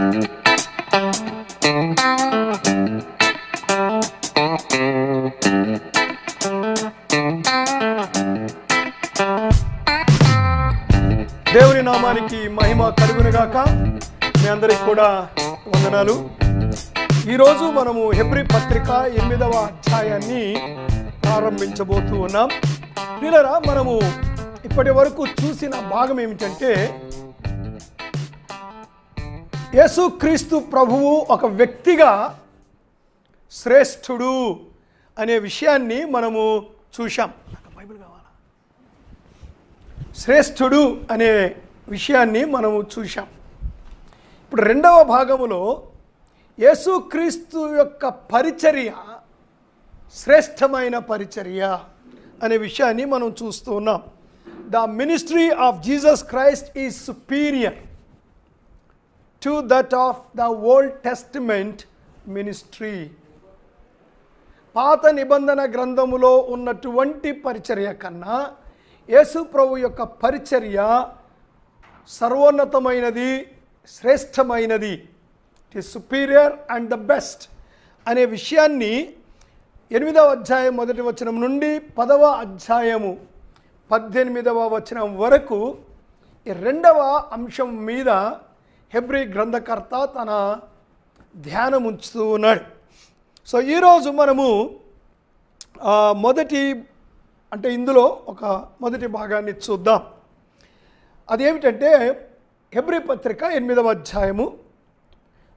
దేవుని నామానికి మహిమ కలుగునుగాక. మీ అందరికి కూడా వందనాలు. ఈరోజు మనము హెబ్రీ పత్రిక 8వ అధ్యాయాన్ని ప్రారంభించబోతూ ఉన్నాం. ప్రియులారా, మనము ఇప్పటి వరకు చూసిన భాగం ఏమిటంటే, యేసుక్రీస్తు ప్రభువు ఒక వ్యక్తిగా శ్రేష్ఠుడు అనే విషయాన్ని మనము చూశాం. బైబిల్ కావాలా? శ్రేష్ఠుడు అనే విషయాన్ని మనము చూశాం. ఇప్పుడు రెండవ భాగములో యేసుక్రీస్తు యొక్క పరిచర్య శ్రేష్టమైన పరిచర్య అనే విషయాన్ని మనం చూస్తూ ఉన్నాం. The ministry of Jesus Christ is superior to that of the old testament ministry. పాత నిబంధన గ్రంథములో ఉన్నటువంటి పరిచర్య కన్నా యేసు ప్రభు యొక్క పరిచర్య సర్వోన్నతమైనది, శ్రేష్టమైనది. It is superior and the best అనే విషయాన్ని 8వ అధ్యాయం 1వ వచనం నుండి 10వ అధ్యాయము 18వ వచనం వరకు ఈ రెండవ అంశం మీద హెబ్రీ గ్రంథకర్త తన ధ్యానం ఉంచుతూ ఉన్నాడు. సో ఈరోజు మనము ఇందులో ఒక మొదటి భాగాన్ని చూద్దాం. అదేమిటంటే హెబ్రీ పత్రిక 8వ అధ్యాయము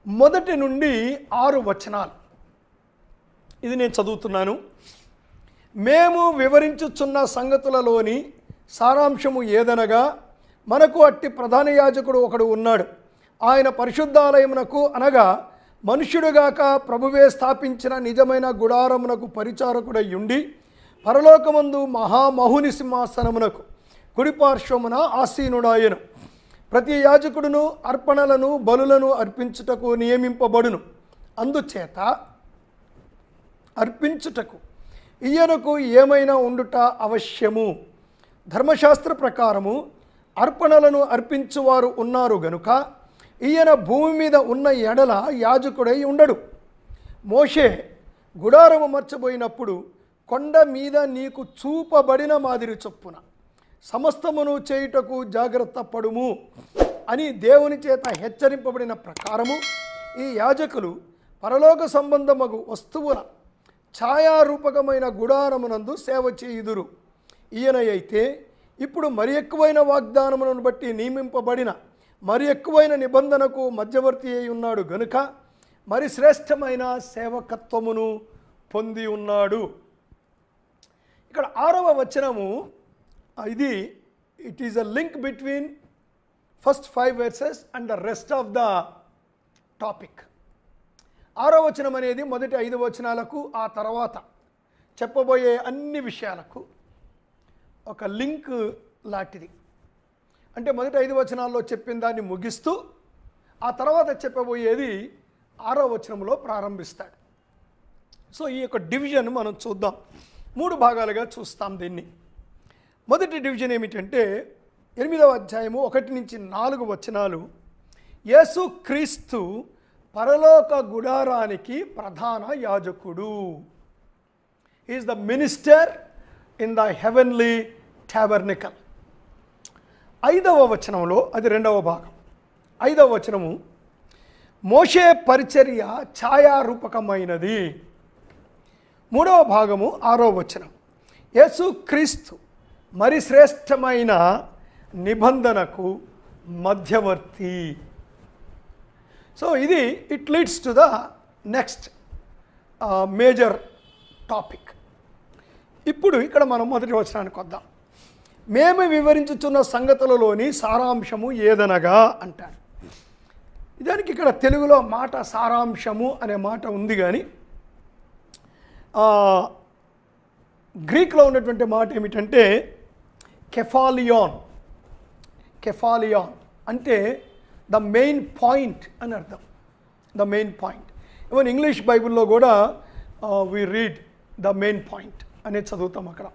1 నుండి 6 వచనాలు. ఇది నేను చదువుతున్నాను. మేము వివరించుచున్న సంగతులలోని సారాంశము ఏదనగా, మనకు అట్టి ప్రధాన యాజకుడు ఒకడు ఉన్నాడు. ఆయన పరిశుద్ధాలయమునకు అనగా మనుష్యుడుగాక ప్రభువే స్థాపించిన నిజమైన గుడారమునకు పరిచారకుడై ఉండి, పరలోకమందు మహామహుని సింహాసనమునకు కుడిపార్శ్వమున ఆసీనుడాయను. ప్రతి యాజకుడును అర్పణలను బలులను అర్పించుటకు నియమింపబడును. అందుచేత అర్పించుటకు ఈయనకు ఏమైనా ఉండుట అవశ్యము. ధర్మశాస్త్ర ప్రకారము అర్పణలను అర్పించువారు ఉన్నారు గనుక ఈయన భూమి మీద ఉన్న ఎడల యాజకుడై ఉండడు. మోషే గుడారము మర్చబోయినప్పుడు, కొండ మీద నీకు చూపబడిన మాదిరి చొప్పున సమస్తమును చేయుటకు జాగ్రత్త పడుము అని దేవుని చేత హెచ్చరింపబడిన ప్రకారము ఈ యాజకులు పరలోక సంబంధమగు వస్తువుల ఛాయారూపకమైన గుడారమునందు సేవ చేయుదురు. ఈయన అయితే ఇప్పుడు మరి ఎక్కువైన వాగ్దానములను బట్టి నియమింపబడిన మరి ఎక్కువైన నిబంధనకు మధ్యవర్తి అయి ఉన్నాడు గనుక మరి శ్రేష్టమైన సేవకత్వమును పొంది ఉన్నాడు. ఇక్కడ 6వ వచనము, it is a link between first 5 verses and the rest of the topic. 6వ వచనం అనేది మొదటి 5 వచనాలకు, ఆ తర్వాత చెప్పబోయే అన్ని విషయాలకు ఒక లింక్ లాంటిది. అంటే మొదటి 5 వచనాల్లో చెప్పిన దాన్ని ముగిస్తూ ఆ తర్వాత చెప్పబోయేది 6వ వచనంలో ప్రారంభిస్తాడు. సో ఈ యొక్క డివిజన్ మనం చూద్దాం. 3 భాగాలుగా చూస్తాం దీన్ని. మొదటి డివిజన్ ఏమిటంటే 8వ అధ్యాయము 1 నుంచి 4 వచనాలు. యేసుక్రీస్తు పరలోక గుడారానికి ప్రధాన యాజకుడు. Is the minister in the heavenly tabernacle. 5వ వచనంలో, అది 2వ భాగం, 5వ వచనము, మోషే పరిచర్య ఛాయారూపకమైనది. 3వ భాగము 6వ వచనం, యేసుక్రీస్తు మరి శ్రేష్టమైన నిబంధనకు మధ్యవర్తి. So it leads to the next major topic. ఇప్పుడు ఇక్కడ మనం మొదటి వచనానికి వద్దాం. మేము వివరించుచున్న సంగతులలోని సారాంశము ఏదనగా అంటారు. దానికి ఇక్కడ తెలుగులో మాట సారాంశము అనే మాట ఉంది, కానీ గ్రీక్లో ఉన్నటువంటి మాట ఏమిటంటే కెఫాలియాన్. అంటే ద మెయిన్ పాయింట్ అని అర్థం. The main point. Even English బైబిల్లో కూడా we read the main point అనేది చదువుతాం అక్కడ.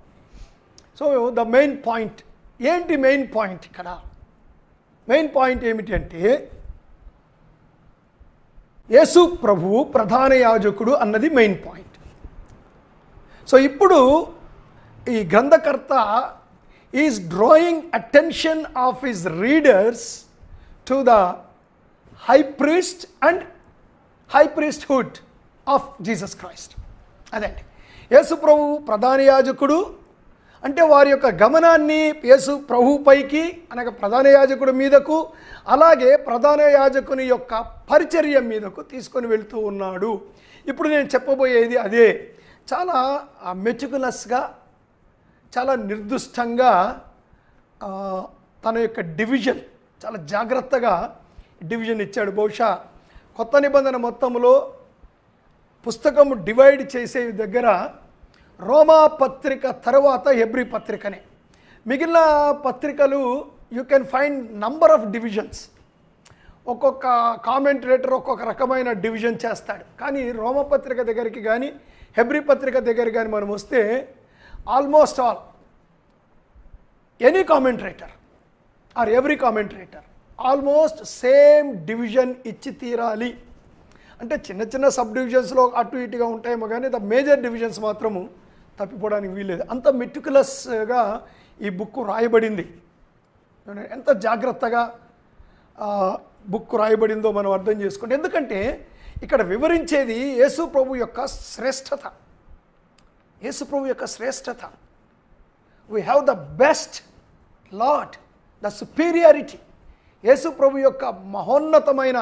సో ద మెయిన్ పాయింట్ ఏంటి? మెయిన్ పాయింట్ ఇక్కడ మెయిన్ పాయింట్ ఏమిటి అంటే యేసు ప్రభువు ప్రధాన యాజకుడు అన్నది మెయిన్ పాయింట్. సో ఇప్పుడు ఈ గ్రంథకర్త is drawing attention of his readers to the high priest and high priesthood of Jesus Christ. అదండి యేసు ప్రభు ప్రధాన యాజకుడు అంటే వారి యొక్క గమనాన్ని యేసు ప్రభు పైకి అనగా ప్రధాన యాజకుడి మీదకు, అలాగే ప్రధాన యాజకుని యొక్క పరిచర్య మీదకు తీసుకొని వెళ్తూ ఉన్నాడు. ఇప్పుడు నేను చెప్పబోయేది అదే. చాలా మెటిక్యులస్గా, చాలా నిర్దిష్టంగా తన యొక్క డివిజన్ చాలా జాగ్రత్తగా డివిజన్ ఇచ్చాడు. బహుశా కొత్త నిబంధన మొత్తంలో పుస్తకము డివైడ్ చేసే దగ్గర రోమా పత్రిక తర్వాత హెబ్రీ పత్రికనే. మిగిలిన పత్రికలు you can find number of divisions. ఒక్కొక్క కామెంటరేటర్ ఒక్కొక్క రకమైన డివిజన్ చేస్తాడు. కానీ రోమా పత్రిక దగ్గరికి కానీ హెబ్రీ పత్రిక దగ్గర కానీ మనం వస్తే almost all any commentator or every commentator almost same division ఇచ్చి తీరాలి. అంటే చిన్న చిన్న సబ్ డివిజన్స్లో అటు ఇటుగా ఉంటాయేమో కానీ ద మేజర్ డివిజన్స్ మాత్రము తప్పిపోవడానికి వీల్లేదు. అంత మెటిక్యులస్గా ఈ బుక్ రాయబడింది. ఎంత జాగ్రత్తగా బుక్ రాయబడిందో మనం అర్థం చేసుకోండి. ఎందుకంటే ఇక్కడ వివరించేది యేసు ప్రభు యొక్క శ్రేష్టత. యేసు ప్రభు యొక్క శ్రేష్టత. We have the best Lord, the superiority. Yesu ప్రభు యొక్క మహోన్నతమైన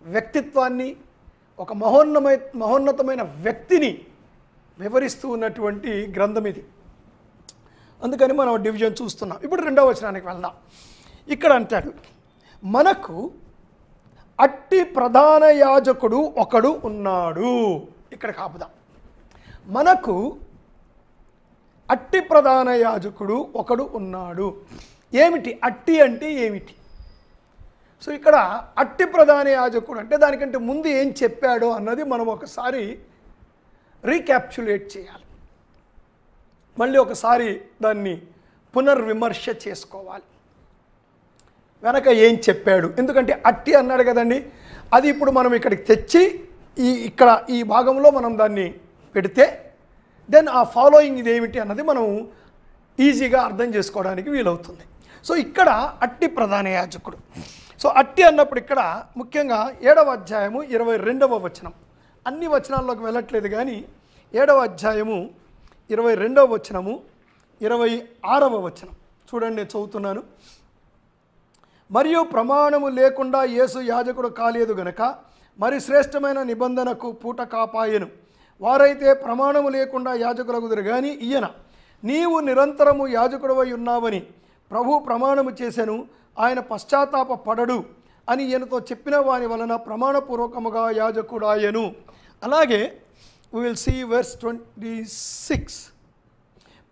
వ్యక్తిత్వాన్ని, ఒక మహోన్నతమైన వ్యక్తిని వివరిస్తూ ఉన్నటువంటి గ్రంథం ఇది. అందుకని మనం డివిజన్ చూస్తున్నాం. ఇప్పుడు రెండవ వచనానికి వెళ్దాం. ఇక్కడ అంటాడు, మనకు అట్టి ప్రధాన యాజకుడు ఒకడు ఉన్నాడు. ఇక్కడ కాపుదాం. మనకు అట్టి ప్రధాన యాజకుడు ఒకడు ఉన్నాడు. ఏమిటి అట్టి అంటే ఏమిటి? సో ఇక్కడ అట్టి ప్రధాన యాజకుడు అంటే దానికంటే ముందు ఏం చెప్పాడో అన్నది మనం ఒకసారి రీక్యాప్చులేట్ చేయాలి. మళ్ళీ ఒకసారి దాన్ని పునర్విమర్శ చేసుకోవాలి. వెనక ఏం చెప్పాడు? ఎందుకంటే అట్టి అన్నాడు కదండి, అది ఇప్పుడు మనం ఇక్కడికి తెచ్చి ఇక్కడ ఈ భాగంలో మనం దాన్ని పెడితే దెన్ ఆ ఫాలోయింగ్ ఇది ఏమిటి అన్నది మనం ఈజీగా అర్థం చేసుకోవడానికి వీలవుతుంది. సో ఇక్కడ అట్టి ప్రధాన యాజకుడు. సో అట్టి అన్నప్పుడు ఇక్కడ ముఖ్యంగా 7వ అధ్యాయము 22వ వచనం. అన్ని వచనాల్లోకి వెళ్ళట్లేదు కానీ 7వ అధ్యాయము 22వ వచనము 26వ వచనం చూడండి, నేను చదువుతున్నాను. మరియు ప్రమాణము లేకుండా యేసు యాజకుడు కాలేదు గనక మరి శ్రేష్టమైన నిబంధనకు పూట కాపాయెను. వారైతే ప్రమాణము లేకుండా యాజకులగుదురు కానీ ఈయన నీవు నిరంతరము యాజకుడవై ఉన్నావని ప్రభు ప్రమాణము చేసెను, ఆయన పశ్చాత్తాప పడడు అని ఈయనతో చెప్పిన వాని వలన ప్రమాణపూర్వకముగా యాజకుడాయను. అలాగే we will see verse 26.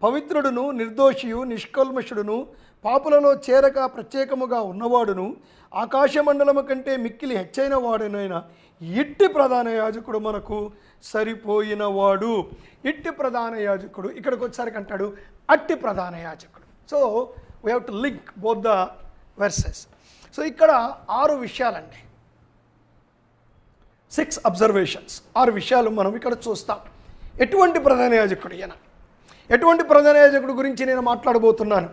పవిత్రుడును నిర్దోషియు నిష్కల్మషుడును పాపులలో చేరక ప్రత్యేకముగా ఉన్నవాడును ఆకాశమండలము కంటే మిక్కిలి హెచ్చైన వాడునైన ఇట్టి ప్రధాన యాజకుడు మనకు సరిపోయినవాడు. ఇట్టి ప్రధాన యాజకుడు ఇక్కడికి వచ్చేసరికి అంటాడు అట్టి ప్రధాన యాజకుడు. So we have to link both the verses. So ఇక్కడ 6 విషయాలండి, 6 అబ్జర్వేషన్స్, 6 విషయాలు మనం ఇక్కడ చూస్తాం. ఎటువంటి ప్రధాన యాజకుడు ఈయన, ఎటువంటి ప్రధాన యాజకుడు గురించి నేను మాట్లాడబోతున్నాను,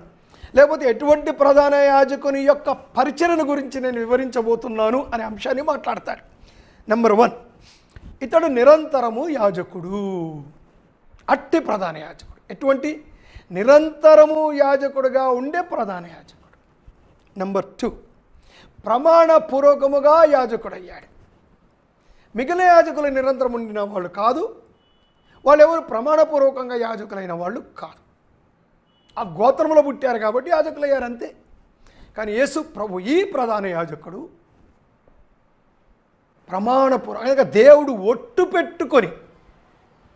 లేకపోతే ఎటువంటి ప్రధాన యాజకుని యొక్క పరిచర్యను గురించి నేను వివరించబోతున్నాను అనే అంశాన్ని మాట్లాడతాడు. నెంబర్ 1, ఇతడు నిరంతరము యాజకుడు. అట్టి ప్రధాన యాజకుడు. ఎటువంటి? నిరంతరము యాజకుడుగా ఉండే ప్రధాన యాజకుడు. నెంబర్ 2, ప్రమాణపూర్వకముగా యాజకుడయ్యాడు. మిగిలిన యాజకులు నిరంతరం ఉండిన వాళ్ళు కాదు, వాళ్ళెవరు ప్రమాణపూర్వకంగా యాజకులైన వాళ్ళు కాదు. ఆ గోత్రంలో పుట్టారు కాబట్టి యాజకులయ్యారు అంతే. కానీ యేసు ప్రభు ఈ ప్రధాన యాజకుడు ప్రమాణపూర్వకంగా దేవుడు ఒట్టు పెట్టుకొని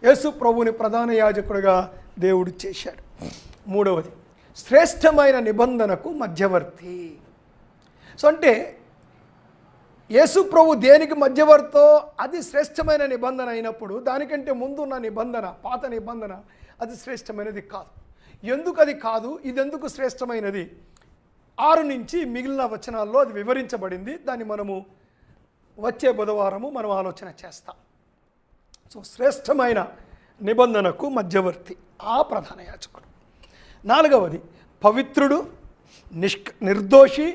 యేసు ప్రభుని ప్రధాన యాజకుడిగా దేవుడు చేశాడు. 3వది, శ్రేష్టమైన నిబంధనకు మధ్యవర్తి. సో అంటే యేసు ప్రభు దేనికి మధ్యవర్తో అది శ్రేష్టమైన నిబంధన అయినప్పుడు దానికంటే ముందున్న నిబంధన, పాత నిబంధన, అది శ్రేష్టమైనది కాదు. ఎందుకు అది కాదు, ఇది ఎందుకు శ్రేష్టమైనది? 6 నుంచి మిగిలిన వచనాల్లో అది వివరించబడింది. దాన్ని మనము వచ్చే బుధవారము మనం ఆలోచన చేస్తాం. సో శ్రేష్టమైన నిబంధనకు మధ్యవర్తి ఆ ప్రధాన యాజకుడు. 4వది పవిత్రుడు, నిర్దోషి,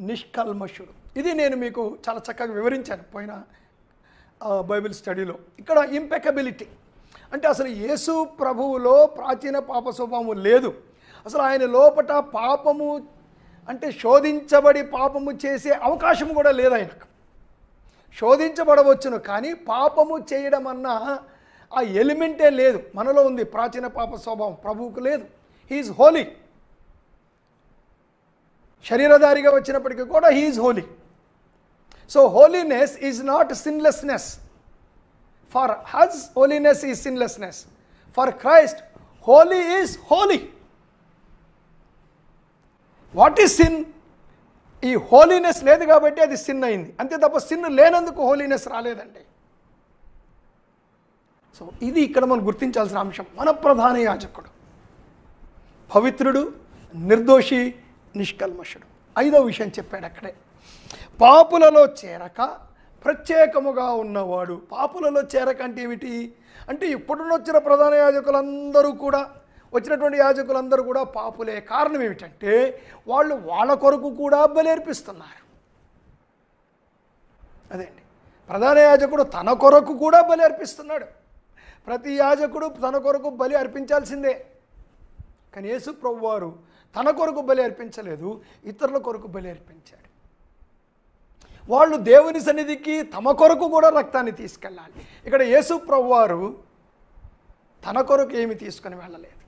నిష్కల్మషుడు. ఇది నేను మీకు చాలా చక్కగా వివరించాను పోయిన బైబిల్ స్టడీలో. ఇక్కడ ఇంపెకబిలిటీ అంటే అసలు యేసు ప్రభువులో ప్రాచీన పాప స్వభావము లేదు. అసలు ఆయన లోపట పాపము అంటే శోధించబడి పాపము చేసే అవకాశం కూడా లేదు. ఆయనకు శోధించబడవచ్చును, కానీ పాపము చేయడం అన్న ఆ ఎలిమెంటే లేదు. మనలో ఉంది ప్రాచీన పాప స్వభావం, ప్రభువుకు లేదు. He is holy. శరీరధారిగా వచ్చినప్పటికీ కూడా he is holy. So holiness is not sinlessness. For his holiness is sinlessness. For Christ holy is holy. What is sin? ఈ హోలీనెస్ లేదు కాబట్టి అది సిన్ అయింది, అంతే తప్ప సిన్ లేనందుకు హోలీనెస్ రాలేదండి. సో ఇది ఇక్కడ మనం గుర్తించాల్సిన అంశం. మన ప్రధాన యాజకుడు పవిత్రుడు, నిర్దోషి, నిష్కల్మషుడు. 5వ విషయం చెప్పాడు అక్కడే, పాపులలో చేరక ప్రత్యేకముగా ఉన్నవాడు. పాపులలో చేరక అంటే ఏమిటి అంటే ఇప్పుడున్న వచ్చిన ప్రధాన యాజకులందరూ కూడా, వచ్చినటువంటి యాజకులందరూ కూడా పాపులే. కారణం ఏమిటంటే వాళ్ళు వాళ్ళ కొరకు కూడా బలి అర్పిస్తున్నారు. అదే అండి, ప్రధాన యాజకుడు తన కొరకు కూడా బలి అర్పిస్తున్నాడు. ప్రతి యాజకుడు తన కొరకు బలి అర్పించాల్సిందే. కానీ యేసు ప్రభువారు తన కొరకు బలి అర్పించలేదు, ఇతరుల కొరకు బలి అర్పించాడు. వాళ్ళు దేవుని సన్నిధికి తమ కొరకు కూడా రక్తాన్ని తీసుకెళ్ళాలి. ఇక్కడ యేసు ప్రభువారు తన కొరకు ఏమి తీసుకొని వెళ్ళలేదు.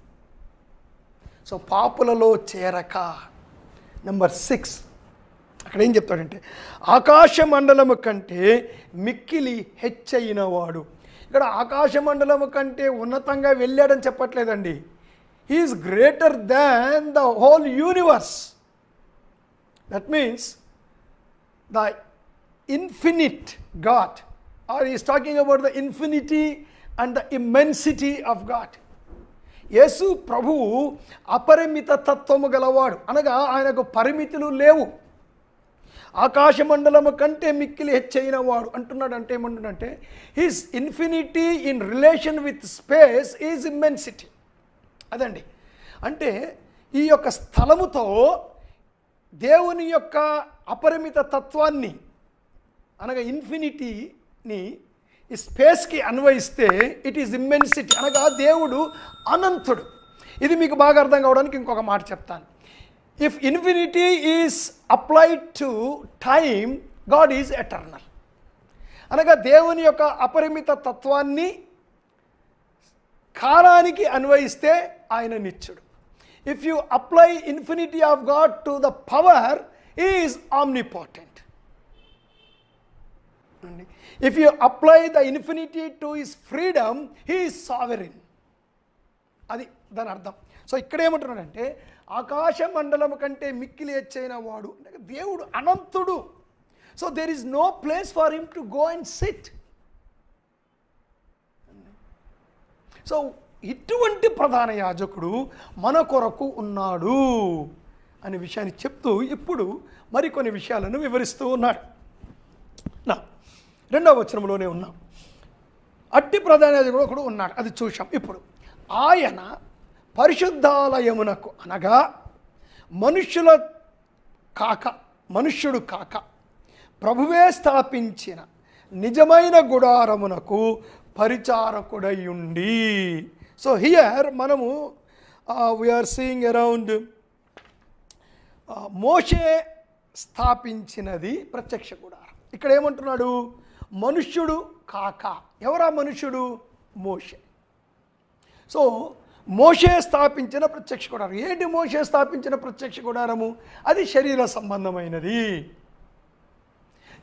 సో పాపులలో చేరక. నెంబర్ 6 అక్కడ ఏం చెప్తాడంటే ఆకాశ మండలము కంటే మిక్కిలి హెచ్చైన వాడు. ఇక్కడ ఆకాశ మండలము కంటే ఉన్నతంగా వెళ్ళాడని చెప్పట్లేదండి. He is greater than the whole universe. That means the infinite God, or is talking about the infinity and the immensity of God. Yesu ప్రభువు అపరిమిత తత్వము గలవాడు, అనగా ఆయనకు పరిమితులు లేవు. ఆకాశ మండలము కంటే మిక్కిలి హెచ్చైన వాడు అంటున్నాడు. అంటే ఏమంటున్నాడంటే his infinity in relation with space is immensity. అదండి, అంటే ఈ యొక్క స్థలముతో దేవుని యొక్క అపరిమిత తత్వాన్ని అనగా ఇన్ఫినిటీని ఈ స్పేస్కి అన్వయిస్తే ఇట్ ఈజ్ ఇమ్మెన్సిటీ, అనగా దేవుడు అనంతుడు. ఇది మీకు బాగా అర్థం కావడానికి ఇంకొక మాట చెప్తాను. If infinity is applied to time, God is eternal. అనగా దేవుని యొక్క అపరిమిత తత్వాన్ని కాలానికి అన్వయిస్తే ఆయన నిత్యుడు. If you apply infinity of God to the power, is omnipotent. If you apply the infinity to his freedom, he is sovereign. అది దాని అర్థం. సో ఇక్కడ ఏమంటున్నాడంటే ఆకాశ మండలం కంటే మిక్కిలి హెచ్చైన వాడు అంటే దేవుడు అనంతుడు. So there is no place for him to go and sit. So ఇటువంటి ప్రధాన యాజకుడు మన కొరకు ఉన్నాడు అనే విషయాన్ని చెప్తూ ఇప్పుడు మరికొన్ని విషయాలను వివరిస్తూ ఉన్నాడు. 2వ వచనంలోనే ఉన్నాం. అట్టి ప్రధాన యాజకుడు ఒకడు ఉన్నాడు, అది చూశాం. ఇప్పుడు ఆయన పరిశుద్ధాలయమునకు అనగా మనుష్యుడు కాక ప్రభువే స్థాపించిన నిజమైన గుడారమునకు పరిచారకుడయుండి. సో హియర్ మనము వీఆర్ సీయింగ్ అరౌండ్ మోషే స్థాపించినది ప్రత్యక్ష గుడారం. ఇక్కడ ఏమంటున్నాడు? మనుష్యుడు కాక. ఎవరా మనుష్యుడు? మోషే. సో మోషే స్థాపించిన ప్రత్యక్ష గుడారం. ఏంటి మోషే స్థాపించిన ప్రత్యక్ష గుడారము? అది శరీర సంబంధమైనది.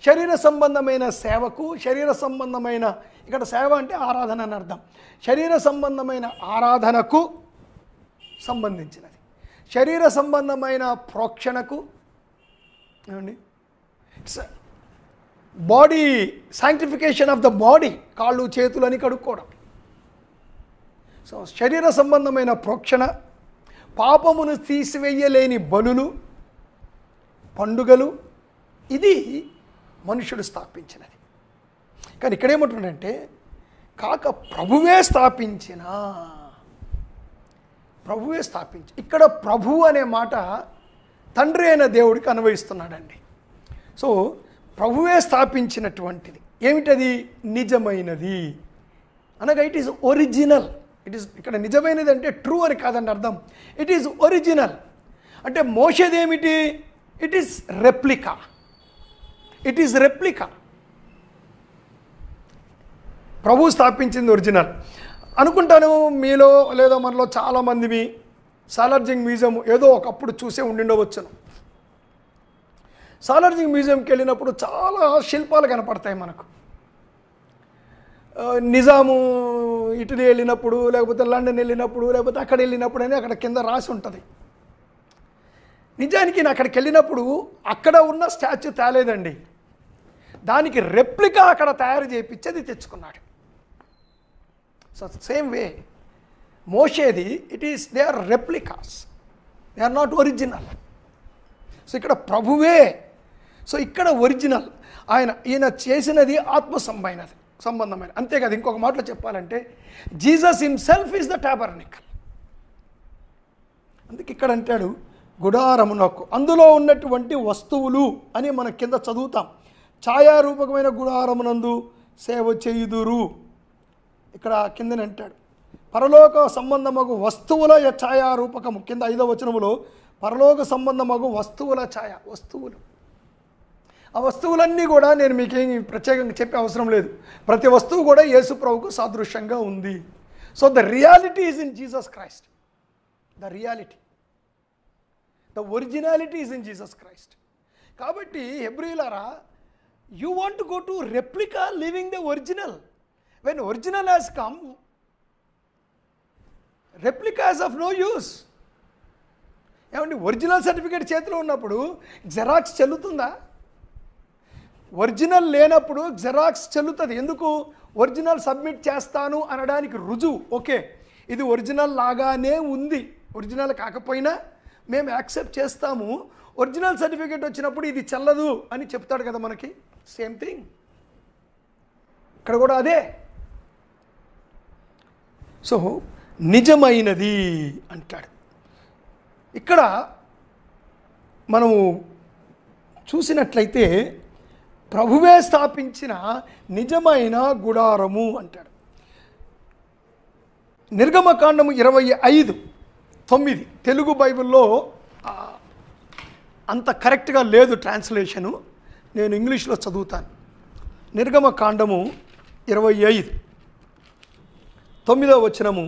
శరీర సంబంధమైన సేవకు, శరీర సంబంధమైన, ఇక్కడ సేవ అంటే ఆరాధన అని అర్థం, శరీర సంబంధమైన ఆరాధనకు సంబంధించినది. శరీర సంబంధమైన ప్రోక్షణకు, ఏమండి, body sanctification of the body, కాళ్ళు చేతులని కడుక్కోవడం. సో శరీర సంబంధమైన ప్రోక్షణ, పాపమును తీసివేయలేని బలులు, పండుగలు, ఇది మనుషుడు స్థాపించినది. కానీ ఇక్కడేమంటుండంటే కాక ప్రభువే స్థాపించిన, ప్రభువే ఇక్కడ ప్రభు అనే మాట తండ్రి అయిన దేవుడికి అన్వయిస్తున్నాడండి. సో ప్రభువే స్థాపించినటువంటిది ఏమిటది? నిజమైనది అనగా ఇట్ ఈజ్ ఒరిజినల్. ఇక్కడ నిజమైనది అంటే ట్రూ అని కాదండి అర్థం. ఇట్ ఈజ్ ఒరిజినల్ అంటే మోషేది ఏమిటి? It is replica. ప్రభు స్థాపించింది ఒరిజినల్ అనుకుంటాను. మీలో లేదా మనలో చాలామందివి సాలార్జింగ్ మ్యూజియం ఏదో ఒకప్పుడు చూసే ఉండిండవచ్చును. సాలార్జింగ్ మ్యూజియంకి వెళ్ళినప్పుడు చాలా శిల్పాలు కనపడతాయి మనకు. నిజాము ఇటలీ వెళ్ళినప్పుడు, లేకపోతే లండన్ వెళ్ళినప్పుడు, లేకపోతే అక్కడ వెళ్ళినప్పుడు అని అక్కడ కింద రాసి ఉంటుంది. నిజానికి నేను అక్కడికి వెళ్ళినప్పుడు అక్కడ ఉన్న స్టాచ్యూ తేలేదండి, దానికి రెప్లికా అక్కడ తయారు చేయించేది తెచ్చుకున్నాడు. సో సేమ్ వే మోషేది they are replicas, they are not original. So ఇక్కడ ప్రభువే, సో ఇక్కడ ఒరిజినల్ ఈయన చేసినది ఆత్మ సంబంధమైన. అంతేకాదు, ఇంకొక మాటలో చెప్పాలంటే Jesus himself is the tabernacle. అందుకే ఇక్కడ అంటాడు గుడారమునకు అందులో ఉన్నటువంటి వస్తువులు అని మన కింద చదువుతాం. ఛాయారూపకమైన గుడారమునందు సేవ చేయుదురు. ఇక్కడ కిందని అంటాడు పరలోక సంబంధమగు వస్తువుల ఛాయారూపకము. కింద 5వ వచనములో పరలోక సంబంధమగు వస్తువుల ఛాయ, వస్తువులు. ఆ వస్తువులన్నీ కూడా నేను మీకేమి ప్రత్యేకంగా చెప్పే అవసరం లేదు. ప్రతి వస్తువు కూడా యేసు ప్రభువుకు సాదృశ్యంగా ఉంది. So the reality is in Jesus Christ. The originality is in Jesus Christ. కాబట్టి హెబ్రీయులారా, you want to go to replica living the original. When original has come, replica is of no use. ఏమండి, original certificate చేతిలో ఉన్నప్పుడు xerox చెల్లుతుందా? Original లేనప్పుడు xerox చెల్లుతుంది. ఎందుకు? Original submit చేస్తాను అనడానికి రుజువు. ఓకే, ఇది ఒరిజినల్ లాగానే ఉంది, ఒరిజినల్ కాకపోయినా మేము యాక్సెప్ట్ చేస్తాము. ఒరిజినల్ సర్టిఫికేట్ వచ్చినప్పుడు ఇది చెల్లదు అని చెప్తాడు కదా మనకి. సేమ్ థింగ్ ఇక్కడ కూడా అదే. సో నిజమైనది అంటాడు. ఇక్కడ మనము చూసినట్లయితే ప్రభువే స్థాపించిన నిజమైన గుడారము అంటాడు. నిర్గమకాండము 25:9 తెలుగు బైబిల్లో అంత కరెక్ట్గా లేదు ట్రాన్స్లేషను, నేను ఇంగ్లీష్లో చదువుతాను. నిర్గమకాండము 25:9 వచనము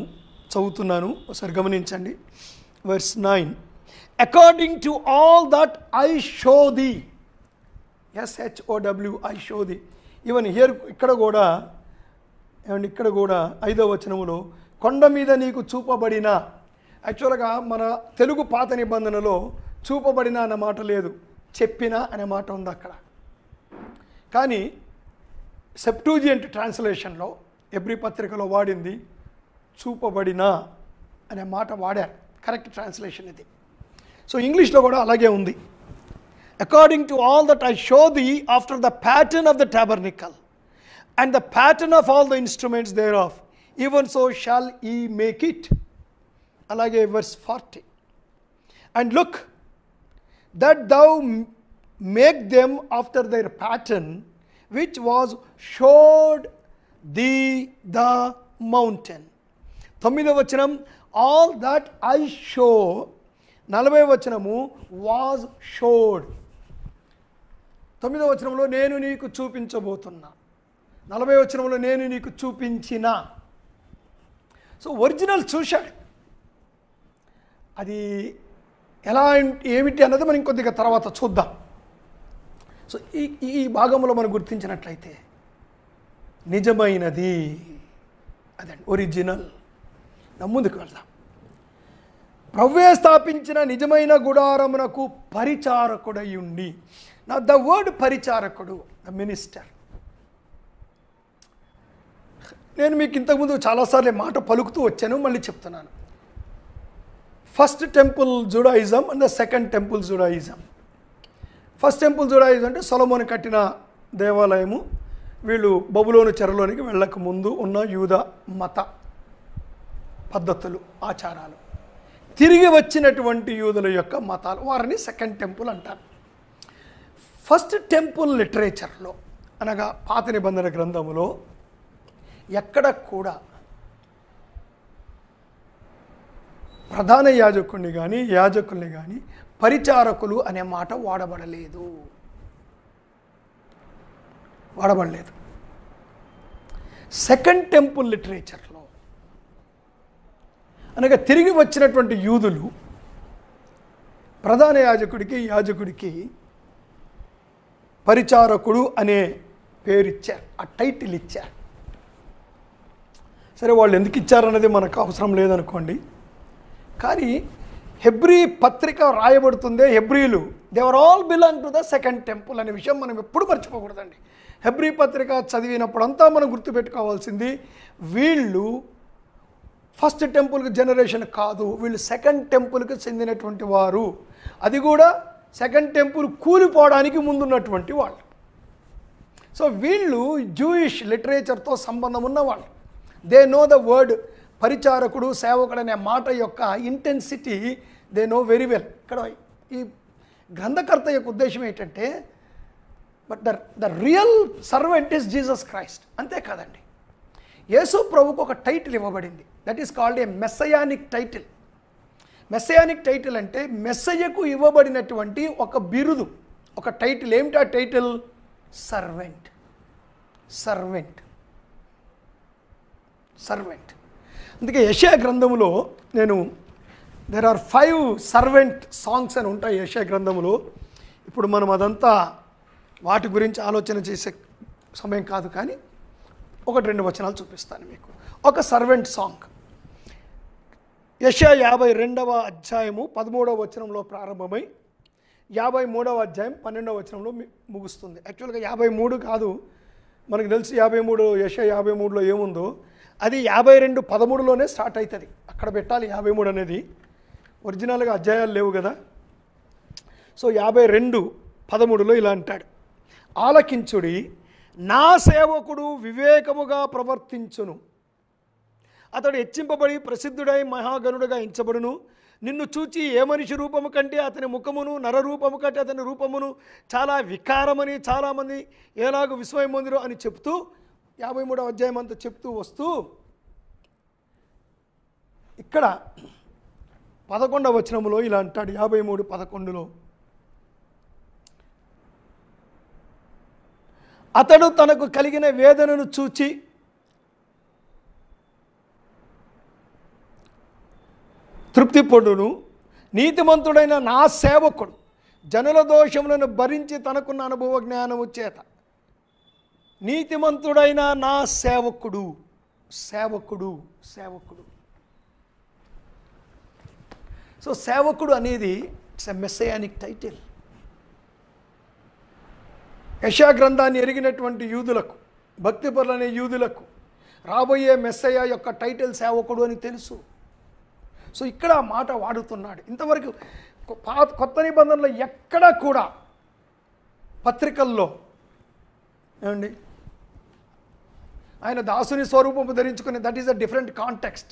చదువుతున్నాను, ఒకసారి గమనించండి. Verse 9, according to all that I show thee, SHOW, I show thee. Even here ఇక్కడ కూడా ఏమండి, ఇక్కడ కూడా 5వ వచనములో కొండ మీద నీకు చూపబడిన, యాక్చువల్గా మన తెలుగు పాత నిబంధనలో చూపబడిన అన్న మాట లేదు, చెప్పిన అనే మాట ఉంది అక్కడ. కానీ సెప్టూజియంట్ ట్రాన్స్లేషన్లో ఎబ్రీ పత్రికలో వాడింది చూపబడిన అనే మాట వాడారు. కరెక్ట్ ట్రాన్స్లేషన్ ఇది. సో ఇంగ్లీష్లో కూడా అలాగే ఉంది. According to all that I show the after the pattern of the tabernacle and the pattern of all the instruments there of, even so shall ye make it. అలాగే verse 40, and look that thou make them after their pattern which was showed the the mountain. 9వ వచనం all that I show. 40వ వచనము was showed. 9వ వచనంలో నేను నీకు చూపించబోతున్నా, 40వ వచనంలో నేను నీకు చూపించిన. సో ఒరిజినల్ చూశాడు, అది ఎలా ఏమిటి అన్నది మనం ఇంకొద్దిగా తర్వాత చూద్దాం. సో ఈ భాగంలో మనం గుర్తించినట్లయితే నిజమైనది అదండి, ఒరిజినల్. ముందుకు వెళ్దాం. ప్రభువే స్థాపించిన నిజమైన గుడారమునకు పరిచారకుడై ఉండి. నా ద వర్డ్ పరిచారకుడు, ద మినిస్టర్. నేను మీకు ఇంతకుముందు చాలాసార్లు మాట పలుకుతూ వచ్చాను, మళ్ళీ చెప్తున్నాను. First temple Judaism and the second temple Judaism. First temple Judaism అంటే సొలొమోను కట్టిన దేవాలయము వీళ్ళు బబులోను చెరలోనికి వెళ్ళక ముందు ఉన్న యూద మత పద్ధతులు, ఆచారాలు, తిరిగి వచ్చినటువంటి యూదుల యొక్క మతాలు, వారిని సెకండ్ టెంపుల్ అంటారు. ఫస్ట్ టెంపుల్ లిటరేచర్లో అనగా పాత నిబంధన గ్రంథములో ఎక్కడ కూడా ప్రధాన యాజకుడిని కానీ యాజకుల్ని కానీ పరిచారకులు అనే మాట వాడబడలేదు. సెకండ్ టెంపుల్ లిటరేచర్లో అనగా తిరిగి వచ్చినటువంటి యూదులు ప్రధాన యాజకుడికి పరిచారకుడు అనే పేరు ఇచ్చారు, ఆ టైటిల్ ఇచ్చారు. సరే, వాళ్ళు ఎందుకు ఇచ్చారన్నది మనకు అవసరం లేదనుకోండి. కానీ హెబ్రీ పత్రిక రాయబడుతుందే, హెబ్రీలు they were all belong to the second temple అనే విషయం మనం ఎప్పుడు మర్చిపోకూడదండి. హెబ్రీ పత్రిక చదివినప్పుడంతా మనం గుర్తుపెట్టుకోవాల్సింది, వీళ్ళు ఫస్ట్ టెంపుల్కి జనరేషన్ కాదు, వీళ్ళు సెకండ్ టెంపుల్కి చెందినటువంటి వారు. అది కూడా సెకండ్ టెంపుల్ కూలిపోవడానికి ముందున్నటువంటి వాళ్ళు. సో వీళ్ళు జూయిష్ లిటరేచర్తో సంబంధం ఉన్నవాళ్ళు. దే నో ద వర్డ్ పరిచారకుడు, సేవకుడు అనే మాట యొక్క intensity they know very well. ఇక్కడ ఈ గ్రంథకర్త యొక్క ఉద్దేశం ఏంటంటే, but the real servant is Jesus Christ. అంతేకాదండి, యేసు ప్రభుకు ఒక టైటిల్ ఇవ్వబడింది, that is called a messianic title. Messianic title అంటే మెస్సయ్యకు ఇవ్వబడినటువంటి ఒక బిరుదు, ఒక టైటిల్. ఏమిటి ఆ టైటిల్? సర్వెంట్. అందుకే యెషయా గ్రంథములో దేర్ ఆర్ 5 సర్వెంట్ సాంగ్స్ అని ఉంటాయి యెషయా గ్రంథములో. ఇప్పుడు మనం అదంతా వాటి గురించి ఆలోచన చేసే సమయం కాదు, కానీ 1-2 వచనాలు చూపిస్తాను మీకు. ఒక సర్వెంట్ సాంగ్ యెషయా 52వ అధ్యాయము 13వ వచనంలో ప్రారంభమై 53వ అధ్యాయం 12వ వచనంలో ముగుస్తుంది. యాక్చువల్గా 53 కాదు, మనకు తెలిసి 53 యెషయా 53లో ఏముందో అది 52:13లోనే స్టార్ట్ అవుతుంది. అక్కడ పెట్టాలి 53 అనేది. ఒరిజినల్గా అధ్యాయాలు లేవు కదా. సో 52:13లో ఇలా అంటాడు, ఆలకించుడి, నా సేవకుడు వివేకముగా ప్రవర్తించును, అతడు హెచ్చింపబడి ప్రసిద్ధుడై మహాగణుడుగా ఎంచబడును. నిన్ను చూచి ఏ మనిషి రూపము కంటే అతని ముఖమును, నరరూపము కంటే అతని రూపమును చాలా వికారమని చాలామంది ఎలాగో విస్మయం పొందిరో అని చెప్తూ 53వ అధ్యాయం అంతా చెప్తూ వస్తూ ఇక్కడ 11వ వచనములో ఇలా అంటాడు. 53:11లో అతడు తనకు కలిగిన వేదనను చూచి తృప్తి పొందును. నీతిమంతుడైన నా సేవకుడు జనుల దోషములను భరించి తనకున్న అనుభవ జ్ఞానము చేత. నీతిమంతుడైన నా సేవకుడు. సో సేవకుడు అనేది ఇట్స్ ఎ మెస్సయానిక్ టైటిల్. యెషయా గ్రంథాన్ని ఎరిగినటువంటి యూదులకు, భక్తిపరులనే యూదులకు రాబోయే మెస్సయ్య యొక్క టైటిల్ సేవకుడు అని తెలుసు. సో ఇక్కడ ఆ మాట వాడుతున్నాడు. ఇంతవరకు కొత్త నిబంధనలో ఎక్కడా కూడా పత్రికల్లో ఏమండి ఆయన దాసుని స్వరూపము ధరించుకుని, that is a different context.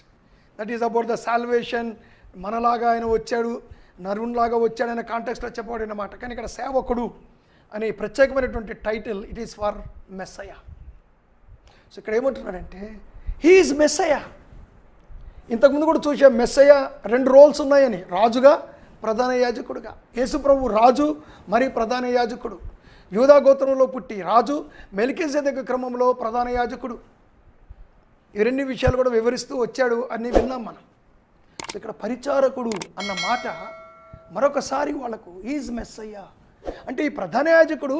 That is about the salvation. మనలాగా ఆయన వచ్చాడు, నరునిలాగా వచ్చాడు అనే కాంటెక్స్ట్లో చెప్పబడిన మాట. కానీ ఇక్కడ సేవకుడు అనే ప్రత్యేకమైనటువంటి title it is for Messiah. So ఇక్కడ ఏమంటున్నాడంటే హీ ఈజ్ మెస్సయ్య. ఇంతకుముందు కూడా చూసే మెస్సయ్య 2 రోల్స్ ఉన్నాయని, రాజుగా ప్రధాన యాజకుడుగా. యేసుప్రభు రాజు మరి ప్రధాన యాజకుడు. యూదా గోత్రంలో పుట్టి రాజు, మెల్కీసెదెకు క్రమంలో ప్రధాన యాజకుడు. ఈ 2 విషయాలు కూడా వివరిస్తూ వచ్చాడు అని విన్నాం మనం. సో ఇక్కడ పరిచారకుడు అన్న మాట మరొకసారి వాళ్ళకు ఈజ్ మెస్సయ్య అంటే ఈ ప్రధాన యాజకుడు